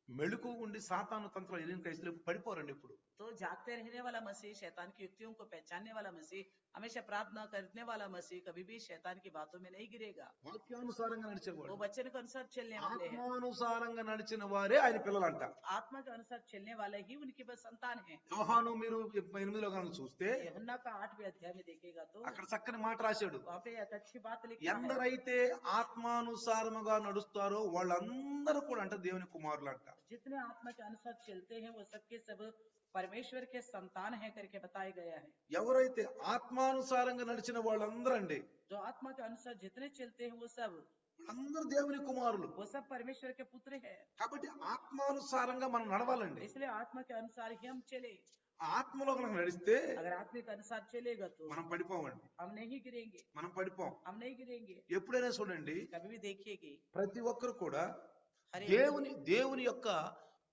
మెలుకు ఉండి సాతాను తంత్రాలు ఎరిగిన క్రైస్తవులు పడిపోరండి ఇప్పుడు. तो जागते रहने वाला मसीह, शैतान की युक्तियों को पहचानने वाला मसीह, हमेशा प्रार्थना करने वाला मसीह कभी भी शैतान की बातों में नहीं गिरेगा। వాక్యానుసారంగా वो నడిచేవాడు, वचन के अनुसार चलने वाले हैं, ఆత్మానుసారంగా నడిచిన వారే ఆయన పిల్లలంట. आत्मा के अनुसार चलने वाले ही उनकी बस संतान है। యోహాను మీరు 8లో కనుక చూస్తే यूहन्ना का 8वें अध्याय में देखेगा तो అక్కడ చక్కని మాట రాశాడు. वहाँ पे एक अच्छी बात लिखी है, ఎందరైతే ఆత్మానుసారముగా నడుస్తారో వాళ్ళందరూ కూడా అంట దేవుని కుమారులు అంట. जितने आत्मा के अनुसार चलते हैं वो सबके सब परमेश्वर के संतान है करके बताया गया है। ఎవరైతే ఆత్మానుసారంగా నడిచిన వాళ్ళందరూ అండి, जो आत्मा के अनुसार जितने चलते हैं वो सब అందరూ దేవుని కుమారులు. परमेश्वर के पुत्र है। కాబట్టి ఆత్మానుసారంగా మనం నడవాలండి. इसलिए आत्मा के अनुसार ही हम चले। ఆత్మలో కనుక నడిస్తే अगर आत्मा के अनुसार चलेगा तो మనం పడిపోవండి, हम नहीं गिरेंगे, మనం పడిపోం. हम नहीं गिरेंगे। ఎప్పుడైనా చూడండి, कभी भी देखिएगी ప్రతి ఒక్కరు కూడా हर దేవుని యొక్క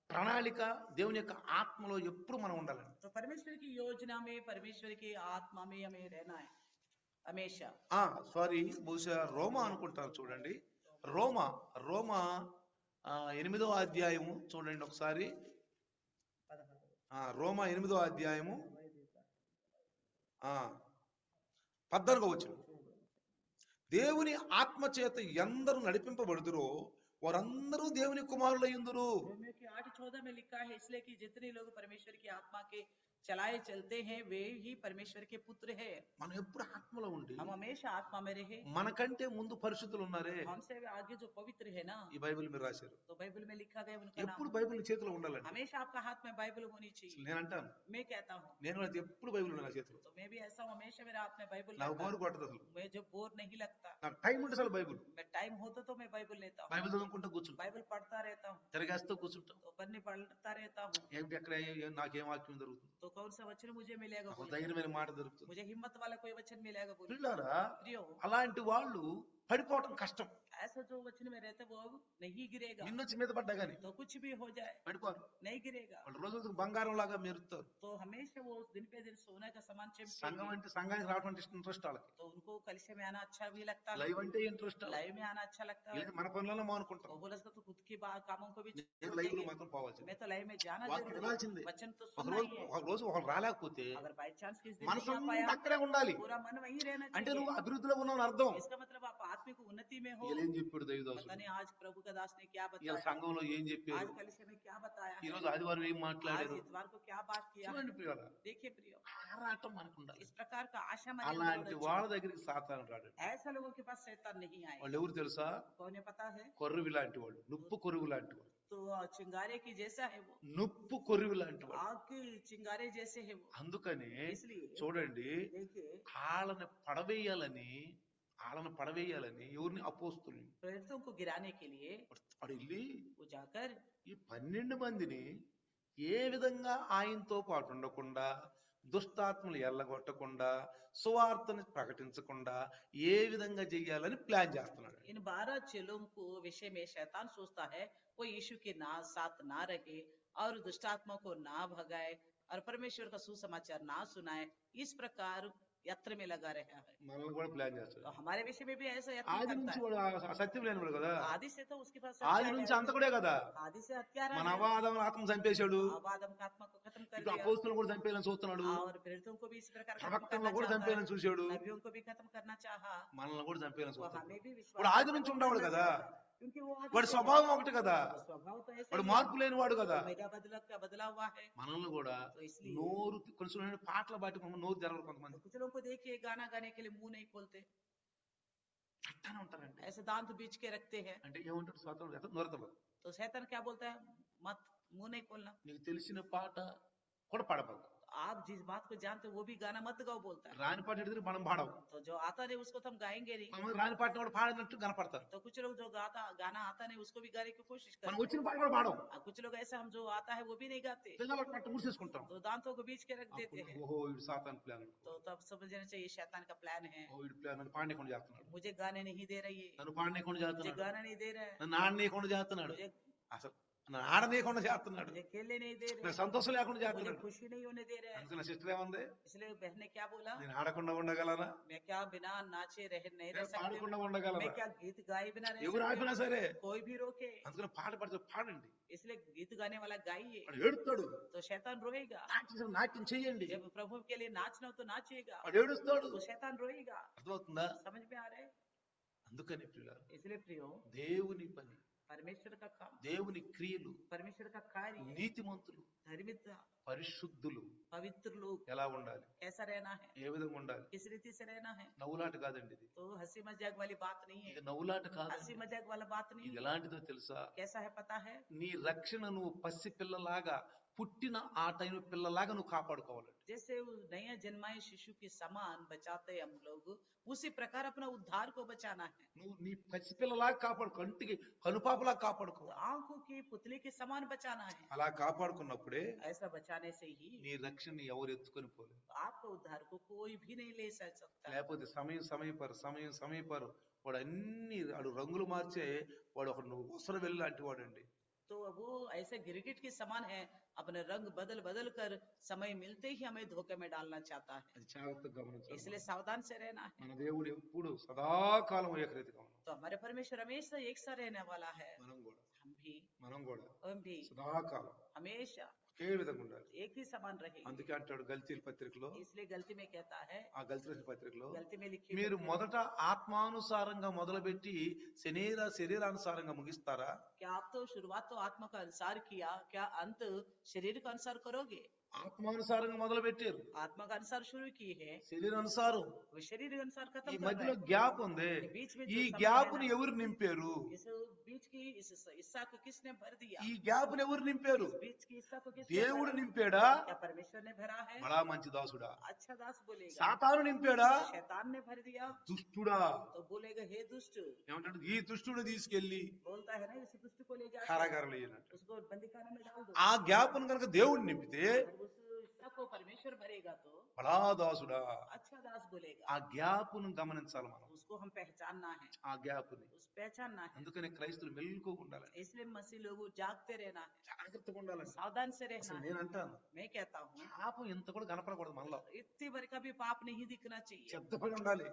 ప్రణాళిక, దేవుని యొక్క ఆత్మలో ఎప్పుడు మనం ఉండాలండి. तो परमेश्वर की योजना में, परमेश्वर की आत्मा में हमें रहना है हमेशा। సారీ, బహుశా రోమా అనుకుంటారు చూడండి. రోమా 8వ అధ్యాయము చూడండి ఒకసారి. రోమా 8వ అధ్యాయము 14వ వచనం. దేవుని ఆత్మ చేత ఎందరూ నడిపింపబడుదురో వారందరూ దేవుని కుమారులయ్యుందురు. रोमियो की 8:14 में लिखा है, इसलिए कि जितने लोग परमेश्वर की आत्मा के चलाए चलते हैं वे ही परमेश्वर के पुत्र है। మనం ఎప్పుడు ఆత్మలో ఉండి, हम हमेशा आत्मा में रहे। మనకంటే ముందు పరిశుద్ధులు ఉన్నారే, हमसे आगे जो पवित्र है ना, ఈ బైబిల్ మీరు రాశారు. तो बाइबल में लिखा गया उनका ఎప్పుడు नाम। బైబిల్ చేతిలో ఉండాలండి. हमेशा आपका हाथ में बाइबल होनी चाहिए। నేను అంటాను, मैं कहता हूँ, నేను అయితే ఎప్పుడు బైబిల్ ఉంది నా చేతిలో. तो मैं भी ऐसा हूँ, हमेशा मेरा हाथ में बाइबल నాకు रहता బోరు है। కొట్టదు అసలు. मैं जब बोर नहीं लगता, నాకు టైం ఉంటే అసలు బైబిల్ मैं टाइम होता तो मैं बाइबल लेता हूँ, బైబిల్ చదువుకుంటూ కూర్చుంటా, बाइबल पढ़ता रहता हूँ, తిరగేస్తూ కూర్చుంటాం. तो पढ़ने पढ़ता रहता हूँ। ఏమిటి ఎక్కడ నాకేం వాక్యం దొరుకుతుంది, तो कौन सा वचन मुझे मिलेगा, ఒక ధైర్యమైన మాట దొరుకుతుంది. मुझे हिम्मत वाला कोई वचन मिलेगा बोलिए। పిల్లారా, प्रियो, అలాంటి వాళ్ళు పడిపోవటం కష్టం. ऐसा जो वचन में रहता है वो नहीं गिरेगा, నిన్నొచ్చి మీద పడ్డా గానీ तो कुछ भी हो जाए పడిపోరు. नहीं गिरेगा। వాళ్ళు రోజు బంగారం లాగా మెరుస్తారు. तो हमेशा वो दिन पे दिन सोने का समान चमकेंगे। సంఘం అంటే సంఘానికి రావడం అంటే ఇంట్రెస్ట్ వాళ్ళకి, तो उनको कलिसिया में आना अच्छा भी लगता है, లైవ్ అంటే ఇంట్రెస్ట్, लाइव में आना अच्छा लगता है। మన పనులలో మానుకుంటాం. वो बोला तो खुद की कामों को भी నేను छोड़ లైవ్ లో देंगे। మాత్రం పోవాల్సింది. मैं तो लाइव में जाना వాక్యం जरूरी వినాల్సిందే. है, वचन तो ఒక सुनना ही है। రోజు ఒకరు రాలేకపోతే अगर बाई चांस किस दिन మనసు नहीं आ पाया, అక్కడే ఉండాలి. पूरा मन वहीं रहना అంటే चाहिए। నువ్వు అభివృద్ధిలో ఉన్నావు అర్థం. इसका मतलब आप आत्मिक उन्नति में हो। ఏం చెప్పాడు पता దైవదాసుడు, नहीं आज प्रभु का दास ने क्या ఇలా बताया, సంఘంలో ఏం आज చెప్పారు, कलिसिया में क्या बताया ఈ है, రోజు ఆదివారం ఏం आज మాట్లాడారు. इतवार को क्या बात किया है। చూడండి ప్రియులారా, देखिए प्रियो, ఆరాటం మనకు ఉండాలి. इस प्रकार का आशा मन में అలాంటి होना వాళ్ళ चाहिए। దగ్గరికి సాతాను రాడు. ऐसा लोगों के पास शैतान नहीं आए। వాళ్ళు ఎవరు తెలుసా? कौन है पता है? కొర్రువి లాంటి వాళ్ళు, నుప్పు కొరువు లాంటి వాళ్ళు, तो चिंगारे की जैसा है वो, నుప్పు కొరువు లాంటి వాళ్ళు. आग के चिंगारे जैसे है वो। అందుకని इसलिए చూడండి, देखिए వాళ్ళని పడవేయాలని ఎవరిని అపోస్తుల్ని प्रेरितों को गिराने के लिए వాడు వెళ్ళి वो जाकर ఈ 12 మందిని ఏ విధంగా ఆయనతో పాటు ఉండకుండా, దుష్టాత్మలు ఎల్లగొట్టకుండా, సువార్తను ప్రకటించకుండా ఏ విధంగా చెయ్యాలని ప్లాన్ చేస్తున్నాడు. इन 12 चेलों को विषय में शैतान सोचता है वो यीशु के साथ ना रहे और दुष्टात्मा को ना भगाए और परमेश्वर का सुसमाचार ना सुनाए, इस प्रकार यत्र में लगा रहा है। మనల్ని కూడా ప్లాన్ చేస్తాడు. तो हमारे विषय में भी ऐसा यत्न ఆది करता నుంచి है। వాడు సత్యం లేనివాడు కదా, आदि से तो उसके पास ఆది हत्यारा నుంచి है। అంతకుడే కదా. आदि से हत्यारा మన है। అవాదం ఆత్మ చంపేశాడు, अब आदम का आत्मा को खत्म कर ఇప్పుడు दिया అపోస్తులను కూడా చంపేయాలని చూస్తున్నాడు, और प्रेरितों को भी इस प्रकार खत्म ప్రవక్తలను करना కూడా चाहता है, చంపేయాలని చూశాడు, नबियों को भी खत्म करना चाहा, మనల్ని కూడా చంపేయాలని वो చూస్తాడు. हमें भी ఇప్పుడు ఆది నుంచి ఉండేవాడు కదా, क्योंकि वो आदि వాడి से है। స్వభావం ఒకటి కదా, वो स्वभाव तो ऐसा వాడు ही है। మార్పు లేని వాడు కదా. मेरा बदला हुआ है। మనల్ని కూడా तो इसलिए నోరు కొంచెం పాటలు పాటి నోరు జరగదు तो కొంతమంది कुछ लोगों को देखिए गाना गाने के लिए मुंह नहीं खोलते, అట్టానే ఉంటారండి. ऐसे दांत बीच के रखते हैं। అంటే ఏమంటారు స్వాతంత్రం నోరతలు. तो शैतान क्या बोलता है, मत मुंह नहीं खोलना। నీకు తెలిసిన పాట కూడా పాడబాకు, आप जिस बात को जानते हो वो भी गाना मत गाओ बोलता है। రాని పాట ఎడితే మనం పాడవు. तो जो आता नहीं उसको तो हम गाएंगे नहीं। మనం రాని పాట కూడా పాడినట్టు కనపడతారు. तो कुछ लोग जो गाना आता नहीं उसको भी गाने की कोशिश మనం करते వచ్చిన పాట కూడా పాడవు. हैं। कुछ लोग ऐसा हम जो आता है वो भी नहीं गाते, పెదాలు పట్టు ముడిసేసుకుంటాం. तो दांतों को बीच के रख देते हैं। ఓహో ఇది సాతాన్ ప్లాన్, तो तब समझना चाहिए शैतान का प्लान है। ఓ ఇది ప్లాన్ నన్ను పాడనీయకుండా చేస్తున్నాడు, मुझे गाने नहीं दे रही है, నన్ను పాడనీయకుండా मुझे చేస్తున్నాడు, गाना नहीं दे रहा है, నన్ను ఆడనీయకుండా చేస్తున్నాడు, मुझे అసలు నన్ను ఆడనీయకుండా చేస్తున్నాడు, मुझे खेलने नहीं दे रहे, నాకు సంతోషం లేకుండా मुझे చేస్తున్నాడు. खुशी नहीं होने दे रहे हैं। అందుకని నా సిస్టర్ ఏమంది, इसलिए बहन ने क्या बोला, నేను ఆడకుండా ఉండగలనా, मैं क्या बिना नाचे नहीं रह నేను सकती, పాడకుండా मैं ఉండగలనా, क्या गीत गाए बिना रह ఎవరు सकती ఆపినా हूँ? సరే. कोई भी रोके, అందుకని పాట పాడితే పాడండి, इसलिए गीत गाने वाला गाइए, వాడు ఏడుస్తాడు, तो शैतान रोएगा। నాట్యం చెయ్యండి, जब प्रभु के लिए नाचना हो तो नाचेगा, వాడు ఏడుస్తాడు. तो शैतान रोएगा। అర్థమవుతుందా? समझ में आ रहा है? అందుకని ప్రియులారా, इसलिए प्रियो, దేవుని పని, परमेश्वर का काम, దేవుని క్రియలు, परमेश्वर का कार्य, నీతిమంతులు, धार्मिकता, పరిశుద్ధులు पवित्र लोग ఎలా ఉండాలి, कैसा रहना है, ఏ విధంగా ఉండాలి. किस रीति से रहना है। నవ్వులాట కాదండి ఇది, तो हंसी मजाक वाली बात नहीं है, ఇది నవ్వులాట కాదు. हंसी मजाक वाला बात नहीं ఇది है। ఎలాంటిదో తెలుసా, कैसा है पता है, నీ రక్షణ నువ్వు పసి పిల్లలాగా పుట్టిన ఆ టైం పిల్లలాగా నువ్వు కాపాడుకోవాలి. जैसे उस नया जन्माए शिशु के समान बचाते हम लोग, उसी प्रकार अपना उद्धार को बचाना है। నువ్వు నీ పసి పిల్లలాగా కాపాడు, కంటికి కనుపాపలా కాపాడుకో. तो आंखों की पुतली के समान बचाना है। అలా కాపాడుకున్నప్పుడే ऐसा बचाने से ही నీ రక్షణని ఎవరు ఎత్తుకొని పోలేదు. आपका उद्धार को कोई भी नहीं ले सकता। లేకపోతే సమయం వాడు అన్ని వాడు రంగులు మార్చే వాడు ఒక ఉసరు వెళ్ళి లాంటి వాడండి. तो वो ऐसे गिरगिट के समान है, अपने रंग बदल बदल कर समय मिलते ही हमें धोखे में डालना चाहता है। అది జాగ్రత్తగా గమనించాలి. इसलिए सावधान से रहना है। మన దేవుడు ఎప్పుడు సదాకాలం ఏకరీతిగా ఉన్నాడు. तो हमारे परमेश्वर हमेशा एक सा रहने वाला है। మనం కూడా हम भी సదాకాలం हमेशा ఒకే విధంగా ఉండాలి. एक ही समान रहेंगे। అందుకే అంటాడు గల్తీల పత్రికలో, इसलिए गलती में कहता है, ఆ గల్తీల పత్రికలో, गलती में लिखी మీరు మొదట ఆత్మానుసారంగా మొదలుపెట్టి శరీరానుసారంగా ముగిస్తారా? क्या आप तो शुरुआत तो आत्मा का अनुसार किया, क्या अंत शरीर का अनुसार करोगे? ఆత్మానుసారంగా మొదలు పెట్టారు, आत्मा का अनुसार शुरू की है, శరీరానుసారం. वो शरीर के अनुसार खत्म ఈ कर మధ్యలో रहा है। గ్యాప్ ఉంది, बीच में ఈ जो समय గ్యాప్ है ని ना, ఎవరు నింపారు? इस बीच की इस हिस्सा को किसने भर दिया? ఈ గ్యాప్ ని ఎవరు నింపారు? बीच की हिस्सा को किसने దేవుడు भरा? నింపాడా? क्या परमेश्वर ने भरा है? బడా మంచి దాసుడా? अच्छा दास बोलेगा। సాతాను నింపాడా? शैतान ने भर दिया దుష్టుడా? तो बोलेगा हे दुष्ट। ఏమంటాడు? ఈ దుష్టుడు తీసుకెళ్లి बोलता है ना, इस दुष्ट को ले जाकर కారాగారంలో వేయనంట. उसको बंदीखाने में डाल दो। ఆ గ్యాప్ ను కనుక దేవుడు నింపితే अगर उस हिस्सा को परमेश्वर भरेगा तो బడా దాసుడా? अच्छा दास बोलेगा। ఆ గ్యాప్ ను గమనించాలి మనం, उसको हम पहचानना है, ఆ గ్యాప్ ని. उस पहचानना है। అందుకనే క్రైస్తవులు మెలుకువగా ఉండాలి, इसलिए मसीह लोग जागते रहना है, జాగ్రత్తగా ఉండాలి. सावधान से रहना అసలు है। నేను అంటాను, मैं कहता हूँ పాపం ఇంత కూడా కనపడకూడదు మనలో, इतनी बार का भी पाप नहीं दिखना चाहिए। సిద్ధపడి ఉండాలి,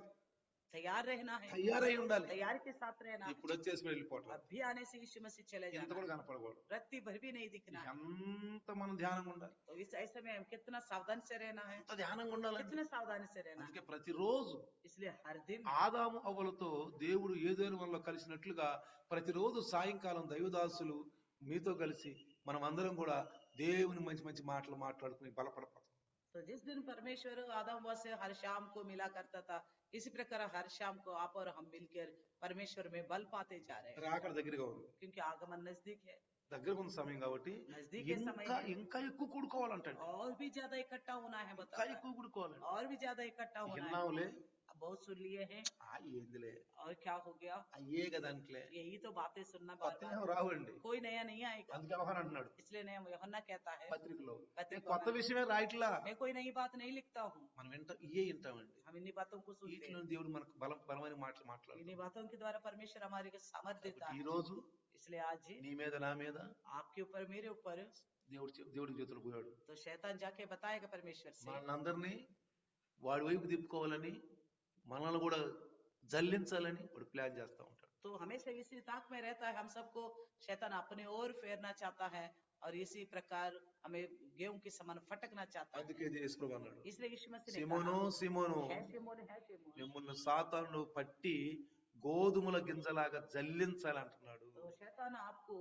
तैयार रहना है, తయారై ఉండాలి. तैयार के साथ रहना है। ఇప్పుడు వచ్చేసి వెళ్ళిపోవట్లేదు, अभी आने से यीशु मसीह चले ఇంత जाना కూడా है, కనపడకూడదు. रत्ती भर भी नहीं दिखना है। ఎంత మనం ధ్యానంగా ఉండాలి, तो इस ऐसे में हम कितना सावधान से रहना है, ఎంత ధ్యానంగా ఉండాలంటే. कितने सावधानी से रहना है। అందుకే ప్రతిరోజు इसलिए हर दिन ఆదాము అవ్వలతో దేవుడు ఏదేను వల్ల కలిసినట్లుగా ప్రతిరోజు సాయంకాలం దైవదాసులు మీతో కలిసి మనం అందరం కూడా దేవుని మంచి మంచి మాటలు మాట్లాడుకుని బలపడతాం. तो जिस दिन परमेश्वर आदम व से हर शाम को मिला करता था, इसी प्रकार हर शाम को आप और हम मिलकर परमेश्वर में बल पाते जा रहे हैं, రాకడ దగ్గరగా ఉంది, क्योंकि आगमन नजदीक है, దగ్గరకు ఉన్న సమయం కాబట్టి नजदीक के समय ఇంకా है। ఇంకా ఎక్కువ కూడుకోవాలంటే, और भी ज्यादा इकट्ठा होना है, ఇంకా बताओ, ఎక్కువ కూడుకోవాలి. और भी ज्यादा इकट्ठा होना है। విన్నావులే, अब बहुत सुन लिए हैं, ఏందిలే, और क्या हो गया, అయ్యే కదా అంట్లే, यही तो बातें सुनना बार కొత్తగా बार, రావండి. कोई नया नहीं आएगा। అందుకే అవహాన్ అంటున్నాడు इसलिए नया यूहन्ना कहता है, పత్రికలో, पत्रिका నేను కొత్త में, విషయమే రాయట్లా, मैं कोई नई बात नहीं लिखता हूँ, మనం వింటామండి. हम इन्हीं बातों को सुनते వీటిలో हैं, దేవుడు మనకు బలమైన మాటలు మాట్లాడు. इन्हीं बातों के द्वारा परमेश्वर हमारे को सामर्थ देता ఈ है। రోజు इसलिए आज నీ మీద నా మీద आपके ऊपर मेरे ऊपर దేవుడి చేతులు పోయాడు. तो शैतान जाके बताएगा परमेश्वर से, మనందరినీ వాడి వైపు తిప్పుకోవాలని, మనల్ని కూడా జల్లించాలని వాడు ప్లాన్ చేస్తా ఉంటాడు. तो हमेशा इसी ताक में रहता है, हम सबको शैतान अपने ओर फेरना चाहता है और इसी प्रकार हमें गेहूं के समान फटकना चाहता है। అందుకే యేసుప్రభు అన్నాడు, इसलिए यीशु मसीह ने సిమోను कहा, సిమోను, है सिमोन, है सिमोन, మిమ్మల్ని సాతాను పట్టి గోధుమల గింజలాగా జల్లించాలంటున్నాడు. तो शैतान आपको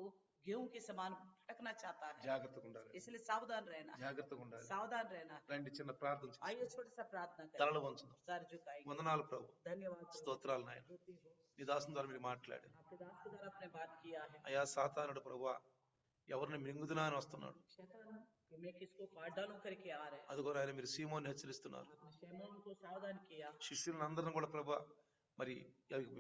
गेहूं के समान भटकना चाहता है, జాగ్రత్తగా ఉండాలి, इसलिए सावधान रहना है, జాగ్రత్తగా ఉండాలి. सावधान रहना है। రండి చిన్న ప్రార్థన చేద్దాం. आइए छोटा सा प्रार्थना తలలు करें, వంచుదాం. सर झुकाएंगे। వందనాలు ప్రభు, धन्यवाद प्रभु, స్తోత్రాలు నాయన. स्तुति हो, నీ దాసుని ద్వారా మీరు మాట్లాడి आपके दास के द्वारा आपने बात किया है। అయా సాతానుడు ప్రభువా ఎవరిని మింగుదునా అని వస్తున్నాడు. शैतान कि मैं किसको काट डालूं करके आ रहे हैं। అదిగో ఆయన మీరు సీమోని హెచ్చరిస్తున్నారు. आपने शैतान को सावधान किया। శిష్యులను అందరిని కూడా ప్రభు మరి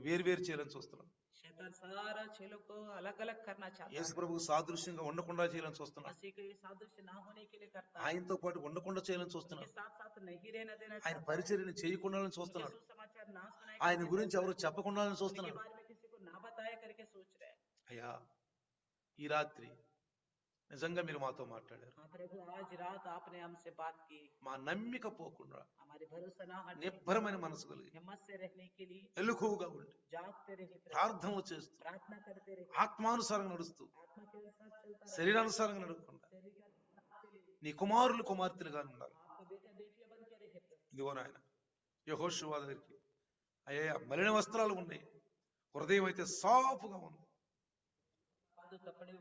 వేరు వేరు చేయాలని చూస్తున్నాం. शैतान सारा चेलों को अलग अलग करना चाहता యేసు है, ప్రభువు సాదృశ్యంగా ఉండకుండా చేయాలని చూస్తున్నాం. मसीह के सादृश्य ना होने के लिए करता है, ఆయనతో పాటు ఉండకుండా చేయాలని उनके చూస్తున్నాం. साथ साथ नहीं रहना देना ఆయన चाहता है, పరిచర్యని చేయకుండా उनके చూస్తున్నాడు. सुसमाचार ना सुनाए ఆయన करके గురించి ఎవరు చెప్పకుండా उनके చూస్తున్నాడు. बारे में किसी को ना बताया करके सोच रहे हैं। అయ్యా ఈ రాత్రి నిజంగా మీరు మాతో మాట్లాడారు. हाँ प्रभु, आज रात आपने हमसे बात की, మా నమ్మిక పోకుండా हमारे भरोसा ना हटे, నిబ్బరమైన మనసు కలిగి हिम्मत से रहने के लिए ఎలుకుగా ఉండి जागते रहे प्रभु, ప్రార్థనలు చేస్తూ प्रार्थना करते रहे, ఆత్మానుసారంగా నడుస్తూ आत्मा के अनुसार चलता रहे, శరీరానుసారంగా నడవకుండా शरीर के अनुसार चले, నీ కుమారులు కుమార్తెలుగా ఉండాలి. आपका बेटा बेटियां बन के रहे प्रभु। ఇదిగో నాయన యెహోషువ దగ్గరికి అయ్యా మలిన వస్త్రాలు ఉన్నాయి, హృదయం అయితే సాఫ్గా ఉంది. तो कपड़े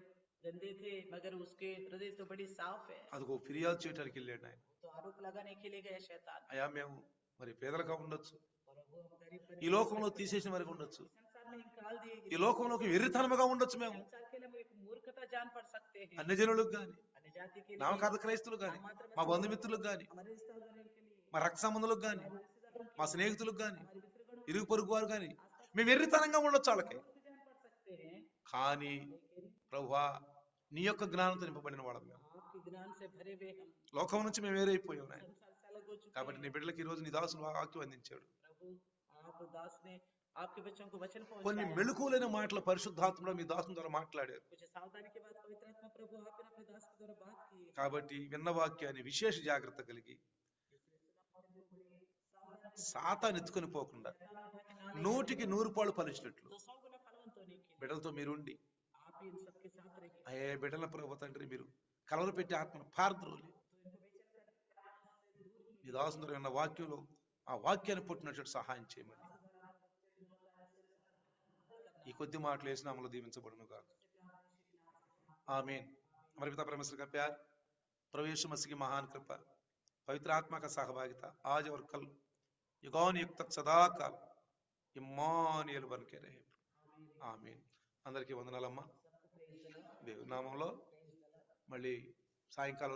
गंदे थे मगर उसके हृदय तो बड़ी साफ है, అదిగో ఫిర్యాదు చేయడానికి వెళ్ళాడు ఆయన. तो आरोप लगाने के लिए गया शैतान। అయ్యా మేము మరి పేదలుగా ఉండొచ్చు, प्रभु हम गरीब ఈ లోకంలో తీసేసిన వారికి ఉండొచ్చు, संसार में निकाल दिए ఈ गए, లోకంలోకి వెర్రితనముగా ఉండొచ్చు, మేము संसार के लिए हम एक मूर्खता जान पड़ सकते हैं, అన్ని జనులకు గాని अन्य जाति के लिए, నామకార్థ క్రైస్తులకు గాని మా బంధుమిత్రులకు గాని हमारे रिश्तेदारों के लिए, మా రక్త సంబంధులకు గాని रिश्तेदारों के మా స్నేహితులకు గాని हमारे मित्रगणों ఇరుగు పొరుగు వారు గాని మేము వెర్రితనంగా ఉండొచ్చు వాళ్ళకి. को जान पड़ सकते हैं, కానీ लेकिन ప్రభువా నీ యొక్క జ్ఞానంతో నింపబడిన వాళ్ళం మేము. आपके ज्ञान से भरे हुए हम లోకం నుంచి మేము వేరైపోయాం నాయన. संसार से अलग हो चुके కాబట్టి నీ हैं। బిడ్డలకి ఈ రోజు నీ దాసులు వాక్యం అందించాడు. प्रभु आप दास ने आपके बच्चों को वचन కొన్ని पहुंचाया, మెళుకువలైన మాటలు పరిశుద్ధాత్మలో మీ దాసుని ద్వారా మాట్లాడారు. कुछ सावधानी के बाद पवित्र आत्मा प्रभु आपने अपने दास के द्वारा बात की, కాబట్టి విన్న వాక్యాన్ని విశేష జాగ్రత్త కలిగి సాతాను ఎత్తుకొని పోకుండా 100కి 100 పాళ్ళు ఫలించినట్లు तो 100 गुना फलवंत होने के लिए బిడ్డలతో మీరుండి आप ही इन सबके साथ रहिए, అయ్యే బిడ్డల ప్రభు తండ్రి మీరు కలవలు పెట్టి ఆత్మను పారద్రోలి మీ దాసుని ద్వారా విన్న వాక్యంలో ఆ వాక్యాన్ని పుట్టినట్టు సహాయం చేయమని ఈ కొద్ది మాటలు వేసిన అమలు దీవించబడును గాక. आमीन। हमारे पिता परमेश्वर का प्यार, प्रभु यीशु मसीह की महान कृपा, पवित्र आत्मा का सहभागिता आज और कल युगान युग तक सदा काल ఇమ్మానుయేలు బన్ के रहे। ఆమేన్। అందరికీ వందనాలమ్మా. దేవుని నామంలో మళ్ళీ సాయంకాలం